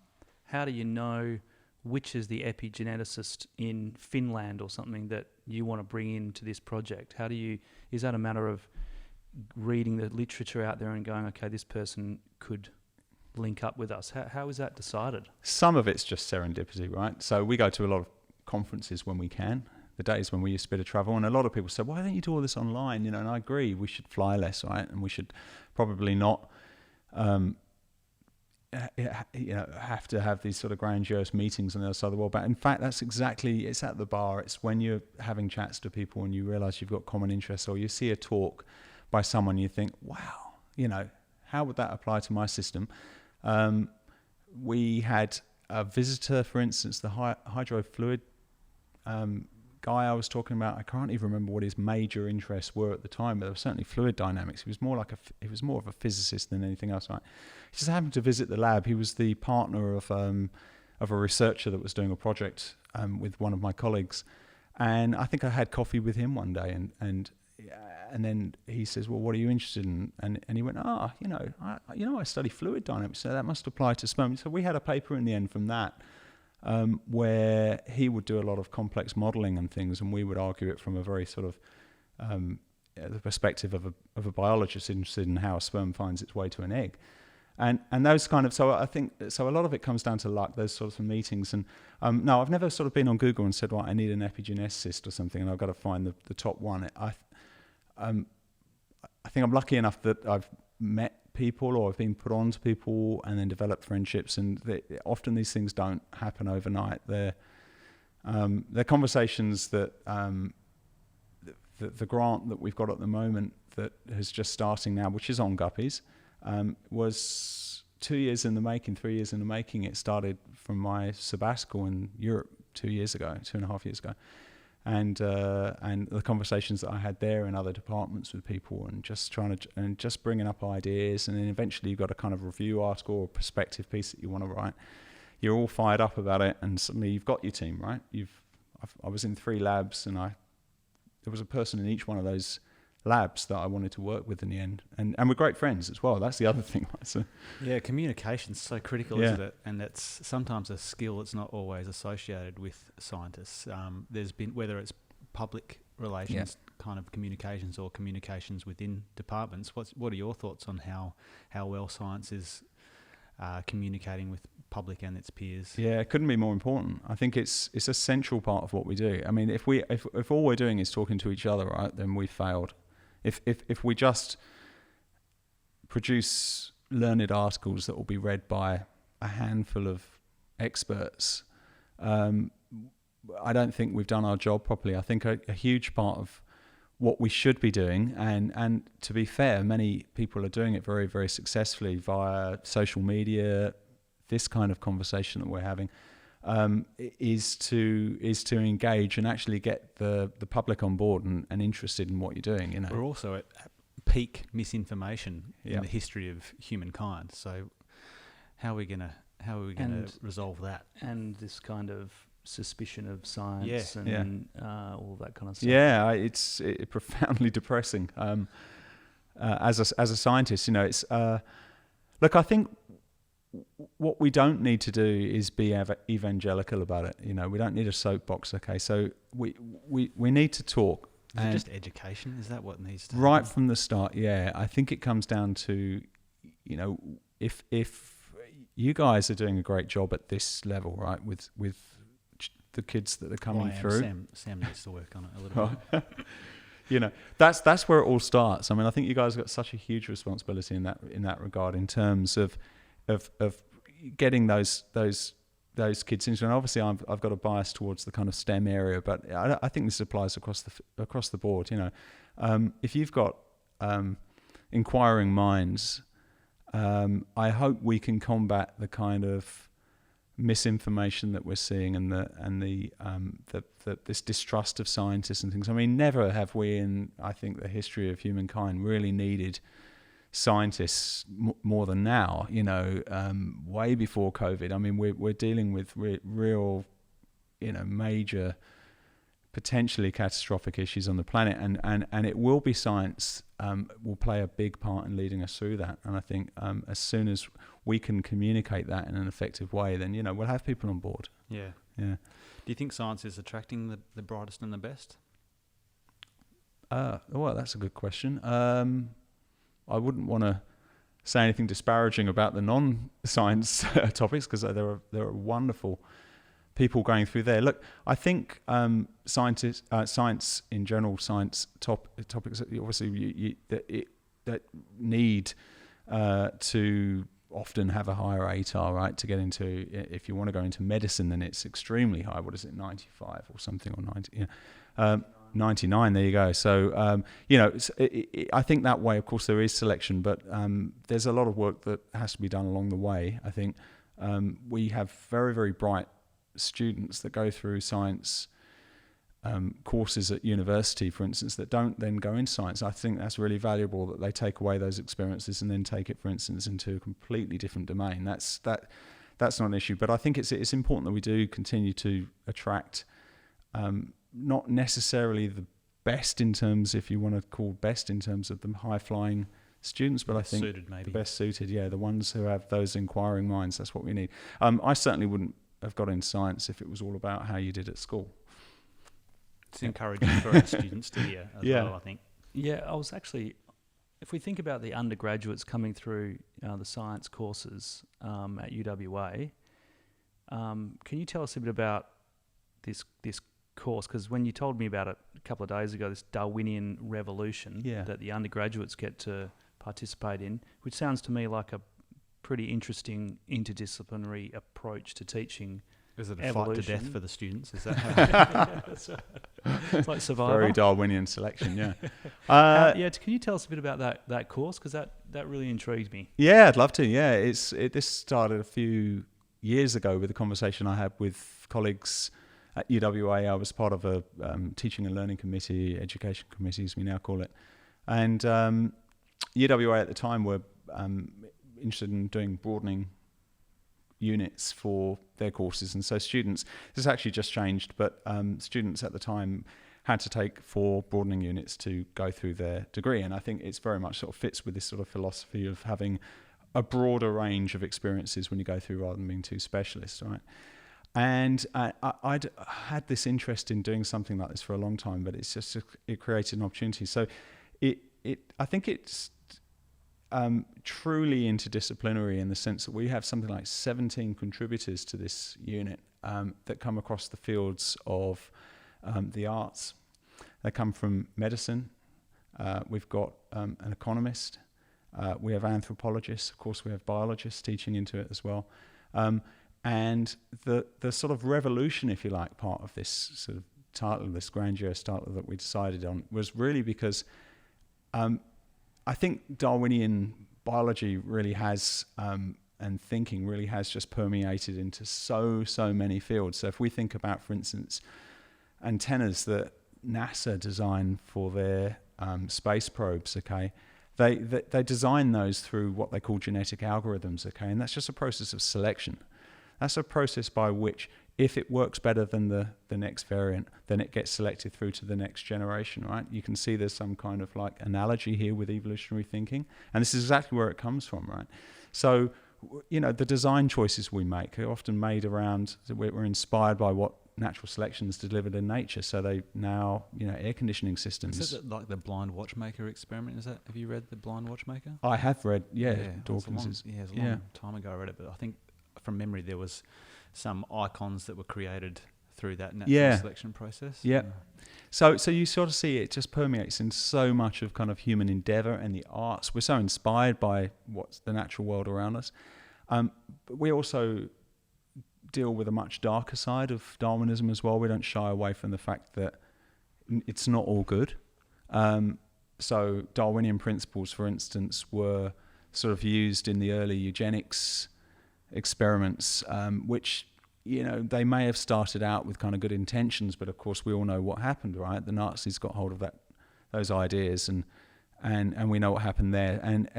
how do you know which is the epigeneticist in Finland or something that you want to bring into this project? Is that a matter of reading the literature out there and going, okay, this person could link up with us? How is that decided? Some of it's just serendipity, right? So we go to a lot of conferences when we can, the days when we used to be able to travel, and a lot of people say, why don't you do all this online? And I agree, we should fly less, right? And we should probably not have to have these sort of grandiose meetings on the other side of the world. But in fact, it's at the bar. It's when you're having chats to people and you realise you've got common interests, or you see a talk by someone, you think, wow, how would that apply to my system? We had a visitor, for instance, the hydrofluid guy I was talking about. I can't even remember what his major interests were at the time, but there was certainly fluid dynamics. He was more of a physicist than anything else, right? He just happened to visit the lab. He was the partner of a researcher that was doing a project with one of my colleagues, and I think I had coffee with him one day, and then he says, well, what are you interested in? And he went, I study fluid dynamics, so that must apply to sperm. So we had a paper in the end from that, where he would do a lot of complex modelling and things, and we would argue it from a very sort of the perspective of a biologist interested in how a sperm finds its way to an egg. And those kind of, so I think, so a lot of it comes down to luck, those sorts of meetings. And no, I've never sort of been on Google and said, I need an epigeneticist or something, and I've got to find the top one. I think I'm lucky enough that I've met people, or I've been put on to people and then developed friendships, and often these things don't happen overnight. They're conversations that the grant that we've got at the moment that is just starting now, which is on guppies, was 2 years in the making, 3 years in the making. It started from my sabbatical in Europe 2.5 years ago. And the conversations that I had there in other departments with people, and just bringing up ideas, and then eventually you've got a kind of review article or perspective piece that you want to write. You're all fired up about it, and suddenly you've got your team, right? I was in 3 labs, and there was a person in each one of those labs that I wanted to work with in the end, and we're great friends as well. That's the other thing. So, yeah, communication's so critical, isn't it? And that's sometimes a skill that's not always associated with scientists. There's been, whether it's public relations kind of communications or communications within departments. What are your thoughts on how well science is communicating with public and its peers? Yeah, it couldn't be more important. I think it's a central part of what we do. I mean, if all we're doing is talking to each other, right, then we've failed. If we just produce learned articles that will be read by a handful of experts, I don't think we've done our job properly. I think a huge part of what we should be doing, and to be fair, many people are doing it very, very successfully via social media, this kind of conversation that we're having, is to engage and actually get the public on board and interested in what you're doing. We're also at peak misinformation in the history of humankind. So how are we gonna resolve that? And this kind of suspicion of science and all that kind of stuff. Yeah, it's profoundly depressing. As a scientist, it's look, I think what we don't need to do is be evangelical about it. We don't need a soapbox. Okay, so we need to talk, Is it just education? Is that what needs to right happen? from the start? Yeah, I think it comes down to, if you guys are doing a great job at this level, right, with the kids that are coming through. Sam needs to work on it a little bit. That's where it all starts. I mean, I think you guys have got such a huge responsibility in that regard, in terms of getting those kids into. And obviously, I've got a bias towards the kind of STEM area, but I think this applies across the board. If you've got inquiring minds, I hope we can combat the kind of misinformation that we're seeing and this distrust of scientists and things. I mean, never have we in, I think, the history of humankind really needed scientists more than now. Way before COVID. I mean, we're dealing with real, major, potentially catastrophic issues on the planet, and it will be science will play a big part in leading us through that. And I think as soon as we can communicate that in an effective way, then we'll have people on board. Yeah. Do you think science is attracting the brightest and the best? Well, that's a good question. I wouldn't want to say anything disparaging about the non-science topics, because there are wonderful people going through there. Look, I think science in general, science topics obviously that need to often have a higher ATAR, right, to get into. If you want to go into medicine, then it's extremely high. What is it, 95 or something, or 90? 99, there you go. So, I think that way, of course, there is selection, but there's a lot of work that has to be done along the way. I think we have very, very bright students that go through science courses at university, for instance, that don't then go into science. I think that's really valuable, that they take away those experiences and then take it, for instance, into a completely different domain. That's not an issue, but I think it's important that we do continue to attract not necessarily the best in terms, if you want to call best in terms of the high-flying students, but I think the best suited, the ones who have those inquiring minds. That's what we need. I certainly wouldn't have got into science if it was all about how you did at school. It's encouraging for our students to hear as well, I think. Yeah, I was actually, if we think about the undergraduates coming through the science courses at UWA, can you tell us a bit about this course? Because when you told me about it a couple of days ago, this Darwinian Revolution that the undergraduates get to participate in, which sounds to me like a pretty interesting interdisciplinary approach to teaching. Is it a fight to death for the students? Is that how? It's like Survivor. Very Darwinian selection, yeah. Can you tell us a bit about that course? Because that really intrigued me. Yeah, I'd love to. Yeah, this started a few years ago with a conversation I had with colleagues at UWA. I was part of a teaching and learning committee, education committee as we now call it. And UWA at the time were interested in doing broadening units for their courses, and so students, this has actually just changed, but students at the time had to take 4 broadening units to go through their degree, and I think it's very much sort of fits with this sort of philosophy of having a broader range of experiences when you go through rather than being too specialist, right? And I'd had this interest in doing something like this for a long time, but it's just it created an opportunity. So I think it's truly interdisciplinary in the sense that we have something like 17 contributors to this unit that come across the fields of the arts. They come from medicine. We've got an economist. We have anthropologists. Of course, we have biologists teaching into it as well. And the sort of revolution, if you like, part of this sort of title, this grandiose title that we decided on, was really because I think Darwinian biology really has, and thinking really has just permeated into so many fields. So if we think about, for instance, antennas that NASA designed for their space probes, okay, they design those through what they call genetic algorithms, okay, and that's just a process of selection. That's a process by which, if it works better than the next variant, then it gets selected through to the next generation, right? You can see there's some kind of like analogy here with evolutionary thinking, and this is exactly where it comes from, right? So, the design choices we make are often made around, we're inspired by what natural selection is delivered in nature. So they now, air conditioning systems. Is it like the blind watchmaker experiment? Have you read The Blind Watchmaker? I have read, Dawkins. It was a long time ago I read it, but I think from memory there was some icons that were created through that natural selection process. Yeah. So you sort of see it just permeates in so much of kind of human endeavour and the arts. We're so inspired by what's the natural world around us. But we also deal with a much darker side of Darwinism as well. We don't shy away from the fact that it's not all good. So Darwinian principles, for instance, were sort of used in the early eugenics experiments, which they may have started out with kind of good intentions, but of course we all know what happened, right? The Nazis got hold of those ideas, and we know what happened there. And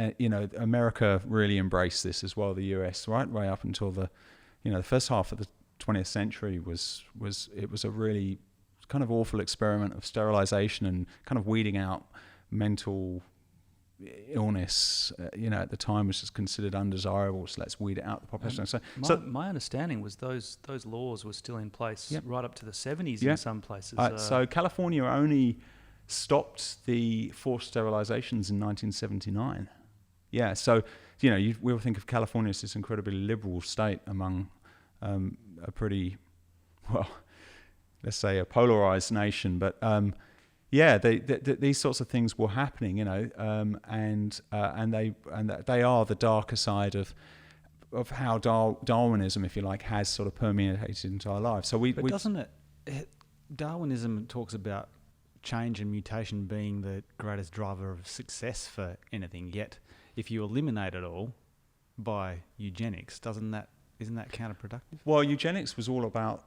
America really embraced this as well. The US, right way up until the first half of the 20th century was a really kind of awful experiment of sterilization and kind of weeding out mental illness, at the time was just considered undesirable, so let's weed it out the population. My understanding was those laws were still in place right up to the 70s in some places. So California only stopped the forced sterilizations in 1979. Yeah, so we will think of California as this incredibly liberal state among a pretty, well, let's say a polarized nation, but these sorts of things were happening, and they are the darker side of how Darwinism, if you like, has sort of permeated into our lives. So doesn't it? Darwinism talks about change and mutation being the greatest driver of success for anything. Yet, if you eliminate it all by eugenics, isn't that counterproductive? Well, eugenics was all about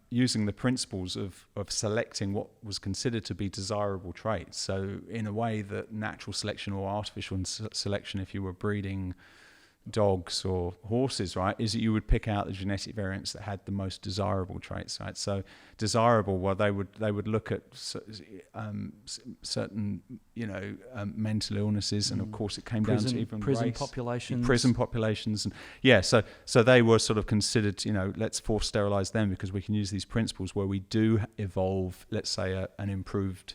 using the principles of selecting what was considered to be desirable traits. So in a way that natural selection or artificial selection, if you were breeding dogs or horses, right, is that you would pick out the genetic variants that had the most desirable traits, right? So desirable, well, they would look at certain, mental illnesses, and of course it came down to even prison race, populations, and so they were sort of considered, let's force sterilize them because we can use these principles where we do evolve, let's say, an improved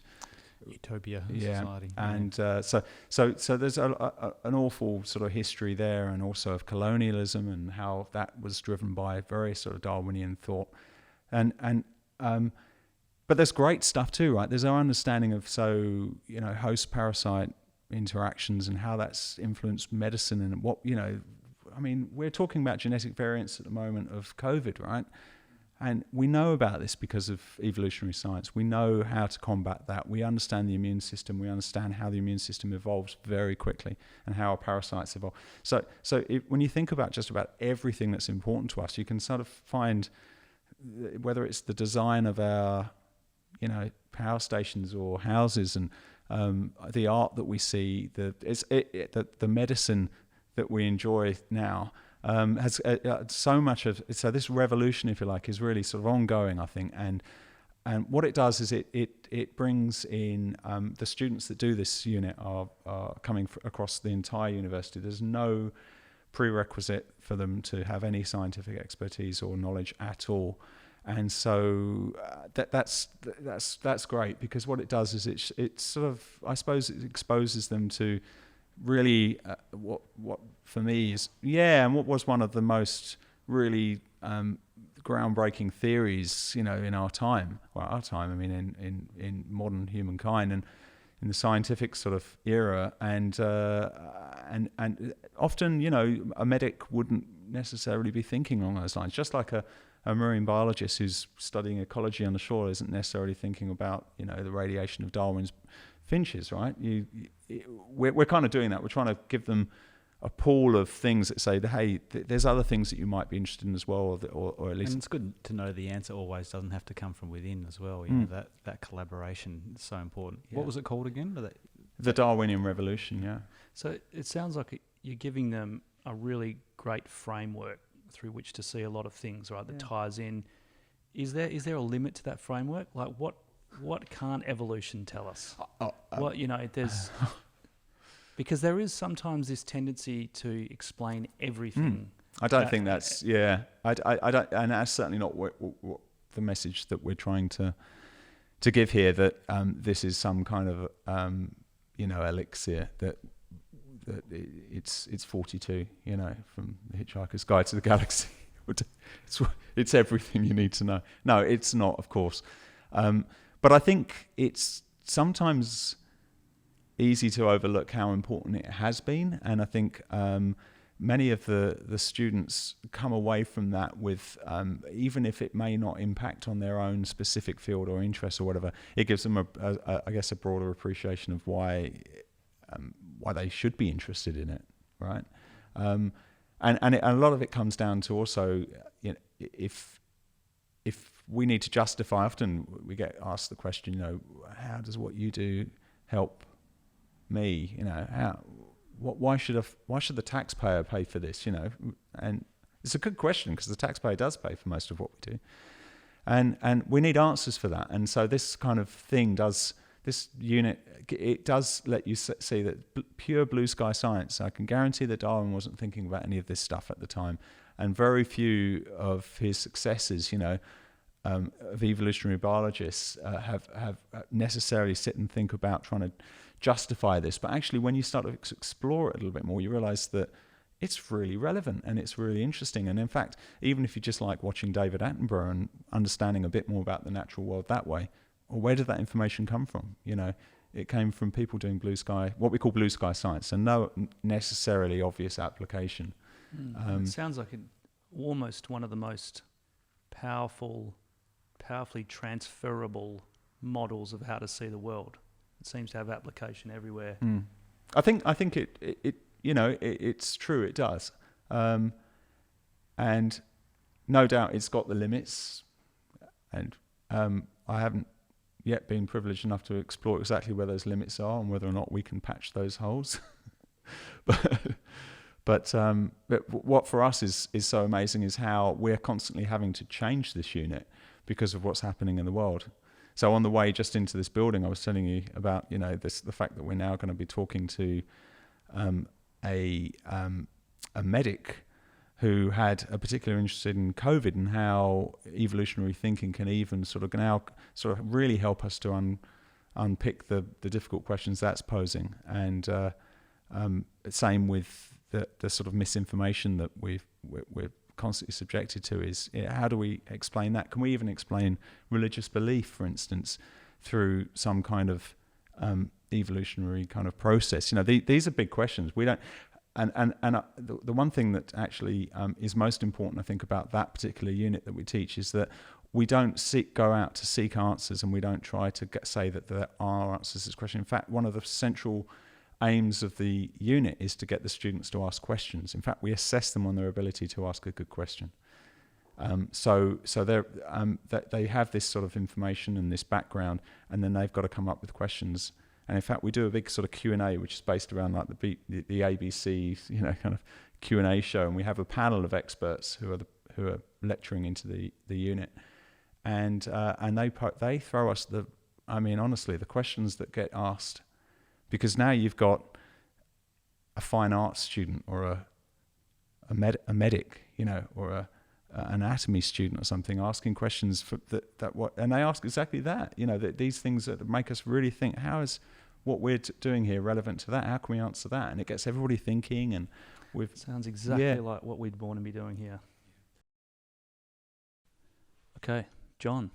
utopia society. And so there's an awful sort of history there, and also of colonialism and how that was driven by very sort of Darwinian thought, but there's great stuff too, right? There's our understanding of host parasite interactions and how that's influenced medicine, and what we're talking about genetic variants at the moment of COVID, right? And we know about this because of evolutionary science. We know how to combat that. We understand the immune system. We understand how the immune system evolves very quickly and how our parasites evolve. So when you think about just about everything that's important to us, you can sort of find, whether it's the design of our, power stations or houses, and the art that we see, the medicine that we enjoy now, has so much of, so this revolution, if you like, is really sort of ongoing, I think, and what it does is it brings in the students that do this unit are coming across the entire university. There's no prerequisite for them to have any scientific expertise or knowledge at all, and so that's great, because what it does is it sort of, I suppose, it exposes them to really what for me is and what was one of the most really groundbreaking theories in our time, I mean in modern humankind and in the scientific sort of era, and often a medic wouldn't necessarily be thinking along those lines, just like a marine biologist who's studying ecology on the shore isn't necessarily thinking about the radiation of Darwin's finches, right? We're kind of doing that. We're trying to give them a pool of things that say, hey, there's other things that you might be interested in as well, or at least. And it's good to know the answer always doesn't have to come from within as well. That collaboration is so important. Yeah. What was it called again? The Darwinian Revolution. Yeah. So it sounds like you're giving them a really great framework through which to see a lot of things, right? That ties in. Is there a limit to that framework? Like what can't evolution tell us? There's because there is sometimes this tendency to explain everything. I don't think that's I don't, and that's certainly not what the message that we're trying to give here, that this is some kind of elixir, that it's 42, from The Hitchhiker's Guide to the Galaxy. It's everything you need to know. No, it's not, of course. But I think it's sometimes easy to overlook how important it has been, and I think many of the students come away from that with, even if it may not impact on their own specific field or interest or whatever, it gives them I guess a broader appreciation of why they should be interested in it, right? And a lot of it comes down to also, if we need to justify, often we get asked the question, how does what you do help me? Why should the taxpayer pay for this? And it's a good question, because the taxpayer does pay for most of what we do, and we need answers for that. And so this kind of thing this unit, it does let you see that pure blue sky science. I can guarantee that Darwin wasn't thinking about any of this stuff at the time, and very few of his successors, of evolutionary biologists have necessarily sit and think about trying to justify this. But actually, when you start to explore it a little bit more, you realize that it's really relevant and it's really interesting. And in fact, even if you just like watching David Attenborough and understanding a bit more about the natural world that way, or where did that information come from? It came from people doing what we call blue sky science, and no necessarily obvious application. It sounds like almost one of the most powerfully transferable models of how to see the world. It seems to have application everywhere. I think it's true. It does, and no doubt it's got the limits. And I haven't yet been privileged enough to explore exactly where those limits are and whether or not we can patch those holes. But what for us is so amazing is how we're constantly having to change this unit because of what's happening in the world. So on the way just into this building, I was telling you about the fact that we're now going to be talking to a medic who had a particular interest in COVID and how evolutionary thinking can even sort of really help us to unpick the difficult questions that's posing. And same with the sort of misinformation that we're constantly subjected to is, how do we explain that? Can we even explain religious belief, for instance, through some kind of evolutionary kind of process? These are big questions. We don't. And the one thing that actually is most important, I think, about that particular unit that we teach is that we don't go out to seek answers, and we don't try to say that there are answers to this question. In fact, one of the central aims of the unit is to get the students to ask questions. In fact, we assess them on their ability to ask a good question. So they have this sort of information and this background, and then they've got to come up with questions. And in fact, we do a big sort of Q&A, which is based around like the ABC, kind of Q&A show, and we have a panel of experts who are lecturing into the unit, and they throw us honestly, the questions that get asked, because now you've got a fine arts student or a medic, or an anatomy student or something asking questions for and they ask exactly that, that these things that make us really think, how is what we're doing here relevant to that? How can we answer that? And it gets everybody thinking, and sounds exactly like what we'd want to be doing here. Okay, Jon,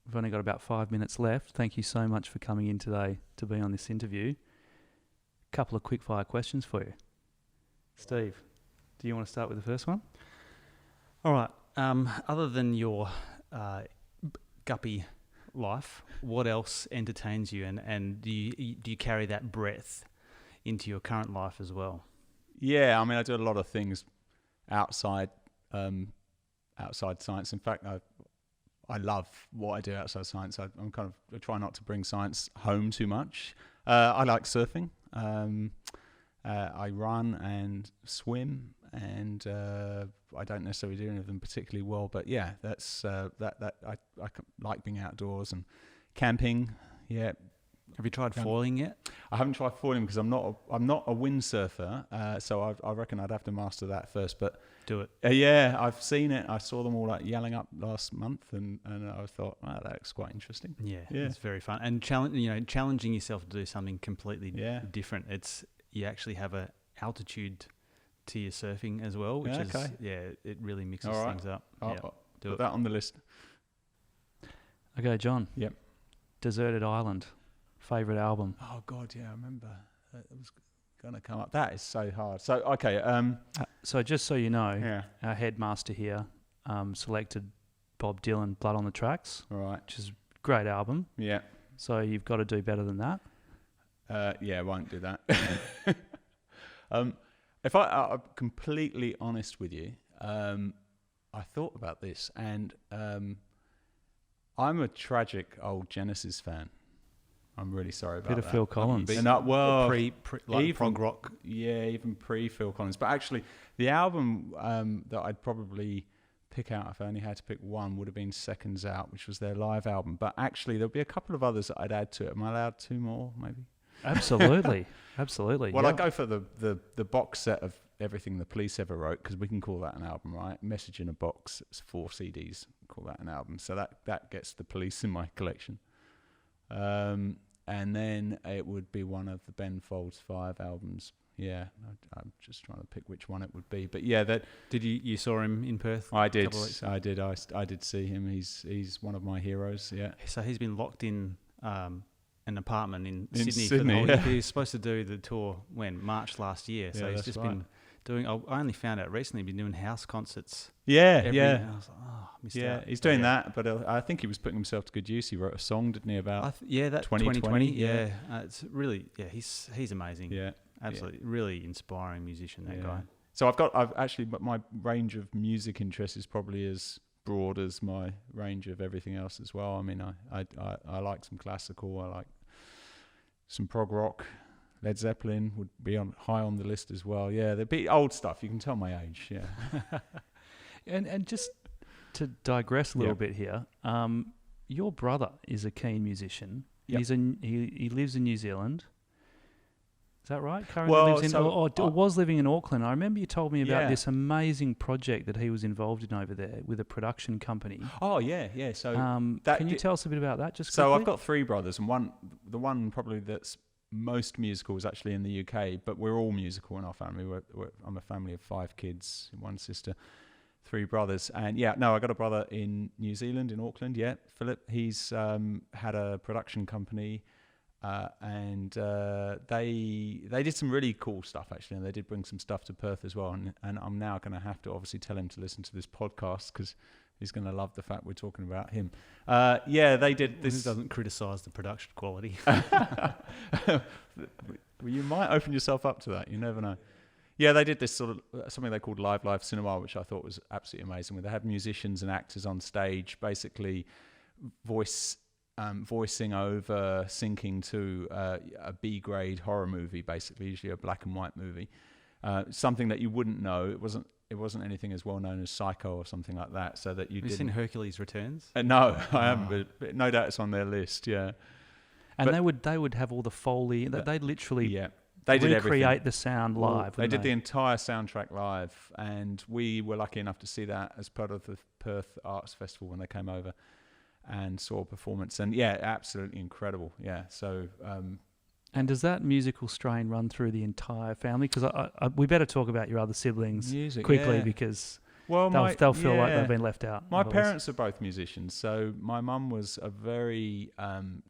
we've only got about 5 minutes left. Thank you so much for coming in today to be on this interview. A couple of quick fire questions for you. Steve, do you want to start with the first one? All right. Other than your guppy life, what else entertains you, and do you carry that breadth into your current life as well? Yeah, I do a lot of things outside science. In fact, I love what I do outside science. I try not to bring science home too much. I like surfing. I run and swim, and I don't necessarily do any of them particularly well, but yeah, that's I like being outdoors and camping. Yeah, Have you tried foiling yet? I haven't tried foiling because I'm not a windsurfer, so I reckon I'd have to master that first. But do it. Yeah, I've seen it. I saw them all like yelling up last month, and I thought, wow, that looks quite interesting. Yeah, it's very fun, and challenging yourself to do something completely different. You actually have a altitude to your surfing as well, which is it really mixes things up. I'll put that on the list. Okay, John. Yep. Deserted Island, favourite album. Oh God, yeah, I remember. It was going to come up. That is so hard. So okay. So just so you know, our headmaster here selected Bob Dylan, "Blood on the Tracks," right, which is a great album. Yeah. So you've got to do better than that. I won't do that. If I'm completely honest with you, I thought about this, and I'm a tragic old Genesis fan. I'm really sorry about that. Bit of Phil Collins. Like prog rock. Yeah, even pre-Phil Collins. But actually, the album that I'd probably pick out if I only had to pick one would have been Seconds Out, which was their live album. But actually, there'll be a couple of others that I'd add to it. Am I allowed two more, maybe? Absolutely. Absolutely. Well, I go for the box set of everything the Police ever wrote, because we can call that an album, right? Message in a Box, it's 4 CDs, call that an album. So that gets the Police in my collection. And then it would be one of the Ben Folds 5 albums. Yeah, I'm just trying to pick which one it would be. But yeah, did you saw him in Perth? I did. I did see him. He's one of my heroes. Yeah. So he's been locked in an apartment in Sydney. For the whole He was supposed to do the tour March last year. So he's just been doing. I only found out recently. Been doing house concerts. Yeah. And I was like, missed out. He's doing that, but I think he was putting himself to good use. He wrote a song, didn't he, about that 2020. Yeah, it's really he's amazing. Yeah, absolutely, really inspiring musician. That guy. So I've actually, but my range of music interests is probably as broad as my range of everything else as well. I mean, I like some classical. I like some prog rock. Led Zeppelin would be high on the list as well. Yeah, there'd be old stuff. You can tell my age. Yeah. And just to digress a little bit here, your brother is a keen musician. Yep. He lives in New Zealand. Is that right? Currently lives in, was living in Auckland. I remember you told me about this amazing project that he was involved in over there with a production company. Oh yeah. So can you tell us a bit about that? Just so quickly? I've got 3 brothers, and the one probably that's most musical is actually in the UK, but we're all musical in our family. I'm a family of 5 kids, 1 sister, 3 brothers. And I got a brother in New Zealand, in Auckland. Yeah, Philip. He's had a production company, and they did some really cool stuff actually, and they did bring some stuff to Perth as well. And I'm now going to have to obviously tell him to listen to this podcast, because he's going to love the fact we're talking about him. They did this. This doesn't criticise the production quality. Well, you might open yourself up to that. You never know. Yeah, they did this sort of something they called live cinema, which I thought was absolutely amazing, where they had musicians and actors on stage, basically voicing over, syncing to a B-grade horror movie, basically, usually a black and white movie. Something that you wouldn't know. It wasn't anything as well known as Psycho or something like that. So that you Have you seen Hercules Returns? No, I haven't. But no doubt it's on their list. Yeah. And they would have all the Foley. They'd literally they did recreate the sound live. They did the entire soundtrack live, and we were lucky enough to see that as part of the Perth Arts Festival when they came over and saw a performance. And absolutely incredible. Yeah. So. And does that musical strain run through the entire family? Because we better talk about your other siblings quickly, because they'll feel like they've been left out. My parents are both musicians. So my mum was a very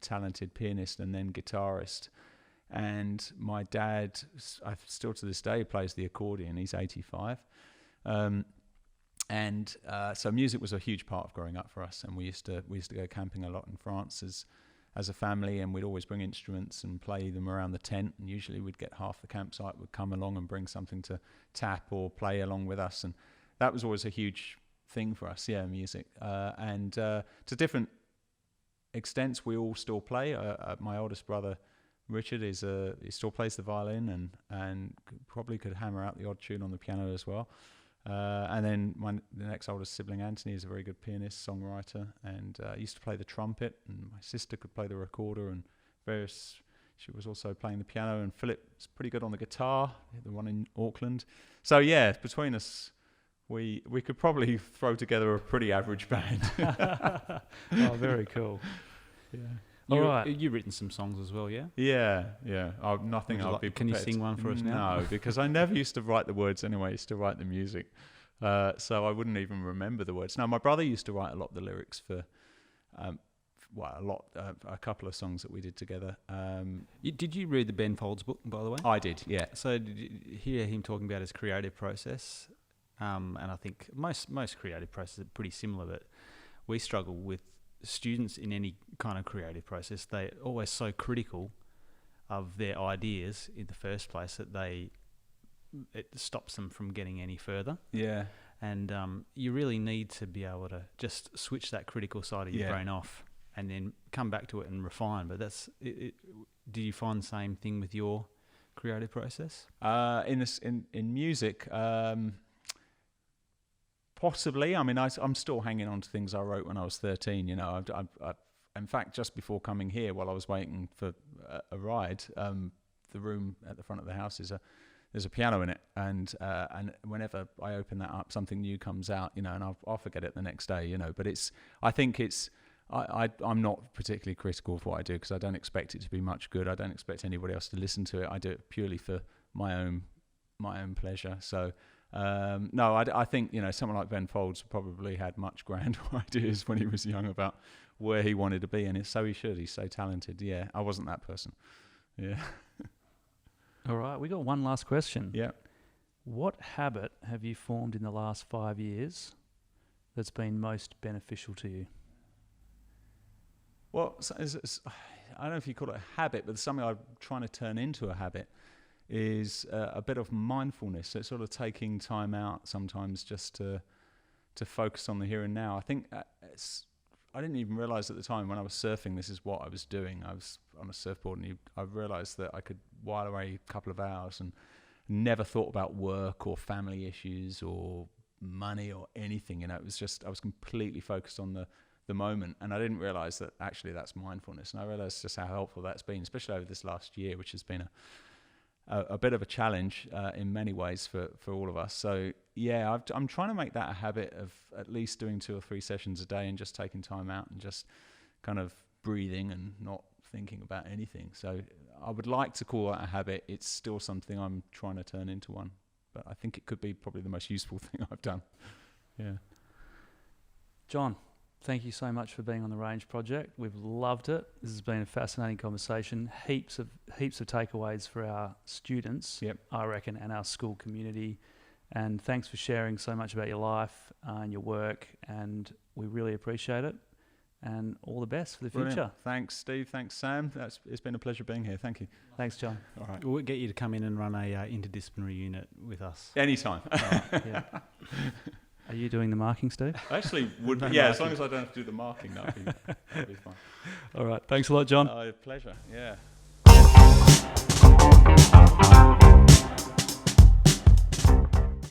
talented pianist and then guitarist. And my dad, still to this day, plays the accordion. He's 85. So music was a huge part of growing up for us. And we used to go camping a lot in France as a family, and we'd always bring instruments and play them around the tent, and usually we'd get half the campsite would come along and bring something to tap or play along with us, and that was always a huge thing for us, music. And to different extents, we all still play. My oldest brother, Richard, he still plays the violin and probably could hammer out the odd tune on the piano as well. And then the next oldest sibling, Anthony, is a very good pianist, songwriter, and used to play the trumpet. And my sister could play the recorder, and She was also playing the piano, and Philip's pretty good on the guitar, the one in Auckland. So yeah, between us, we could probably throw together a pretty average band. Oh, very cool. Yeah. All right. You've written some songs as well, yeah? Yeah. Nothing I'll be prepared. Can you sing one for us now? No, because I never used to write the words anyway. I used to write the music. So I wouldn't even remember the words. Now, my brother used to write a lot of the lyrics for, a couple of songs that we did together. Did you read the Ben Folds book, by the way? I did, yeah. So did you hear him talking about his creative process? And I think most creative processes are pretty similar, but we struggle with students in any kind of creative process. They're always so critical of their ideas in the first place that it stops them from getting any further. Yeah. And you really need to be able to just switch that critical side of your brain off and then come back to it and refine. But that's it. Do you find the same thing with your creative process? In music, possibly. I mean, I'm still hanging on to things I wrote when I was 13. You know, I in fact, just before coming here, while I was waiting for a ride, the room at the front of the house there's a piano in it, and whenever I open that up, something new comes out, you know, and I'll forget it the next day, you know. But I'm not particularly critical of what I do, because I don't expect it to be much good. I don't expect anybody else to listen to it. I do it purely for my own pleasure. So no, I think, you know, someone like Ben Folds probably had much grander ideas when he was young about where he wanted to be, and so he should. He's so talented. Yeah, I wasn't that person. Yeah. All right, we got one last question. Yeah. What habit have you formed in the last 5 years that's been most beneficial to you? Well, I don't know if you call it a habit, but something I'm trying to turn into a habit is a bit of mindfulness. So it's sort of taking time out sometimes just to focus on the here and now. I think I didn't even realise at the time when I was surfing, this is what I was doing. I was on a surfboard, and I realised that I could while away a couple of hours and never thought about work or family issues or money or anything. You know, it was just, I was completely focused on the moment, and I didn't realise that actually that's mindfulness. And I realised just how helpful that's been, especially over this last year, which has been a bit of a challenge in many ways for all of us. So yeah, I'm trying to make that a habit of at least doing 2 or 3 sessions a day and just taking time out and just kind of breathing and not thinking about anything. So I would like to call that a habit. It's still something I'm trying to turn into one, but I think it could be probably the most useful thing I've done. Yeah. John, thank you so much for being on the Range Project. We've loved it. This has been a fascinating conversation. Heaps of takeaways for our students, yep, I reckon, and our school community. And thanks for sharing so much about your life and your work. And we really appreciate it. And all the best for the Brilliant. future. Thanks, Steve. Thanks, Sam. It's been a pleasure being here. Thank you. Thanks, John. All right. We'll get you to come in and run a interdisciplinary unit with us. Anytime. Yeah. Are you doing the marking, Steve? Actually, would yeah, as long as I don't have to do the marking, that'd be fine. All right. Thanks a lot, John. Pleasure. Yeah.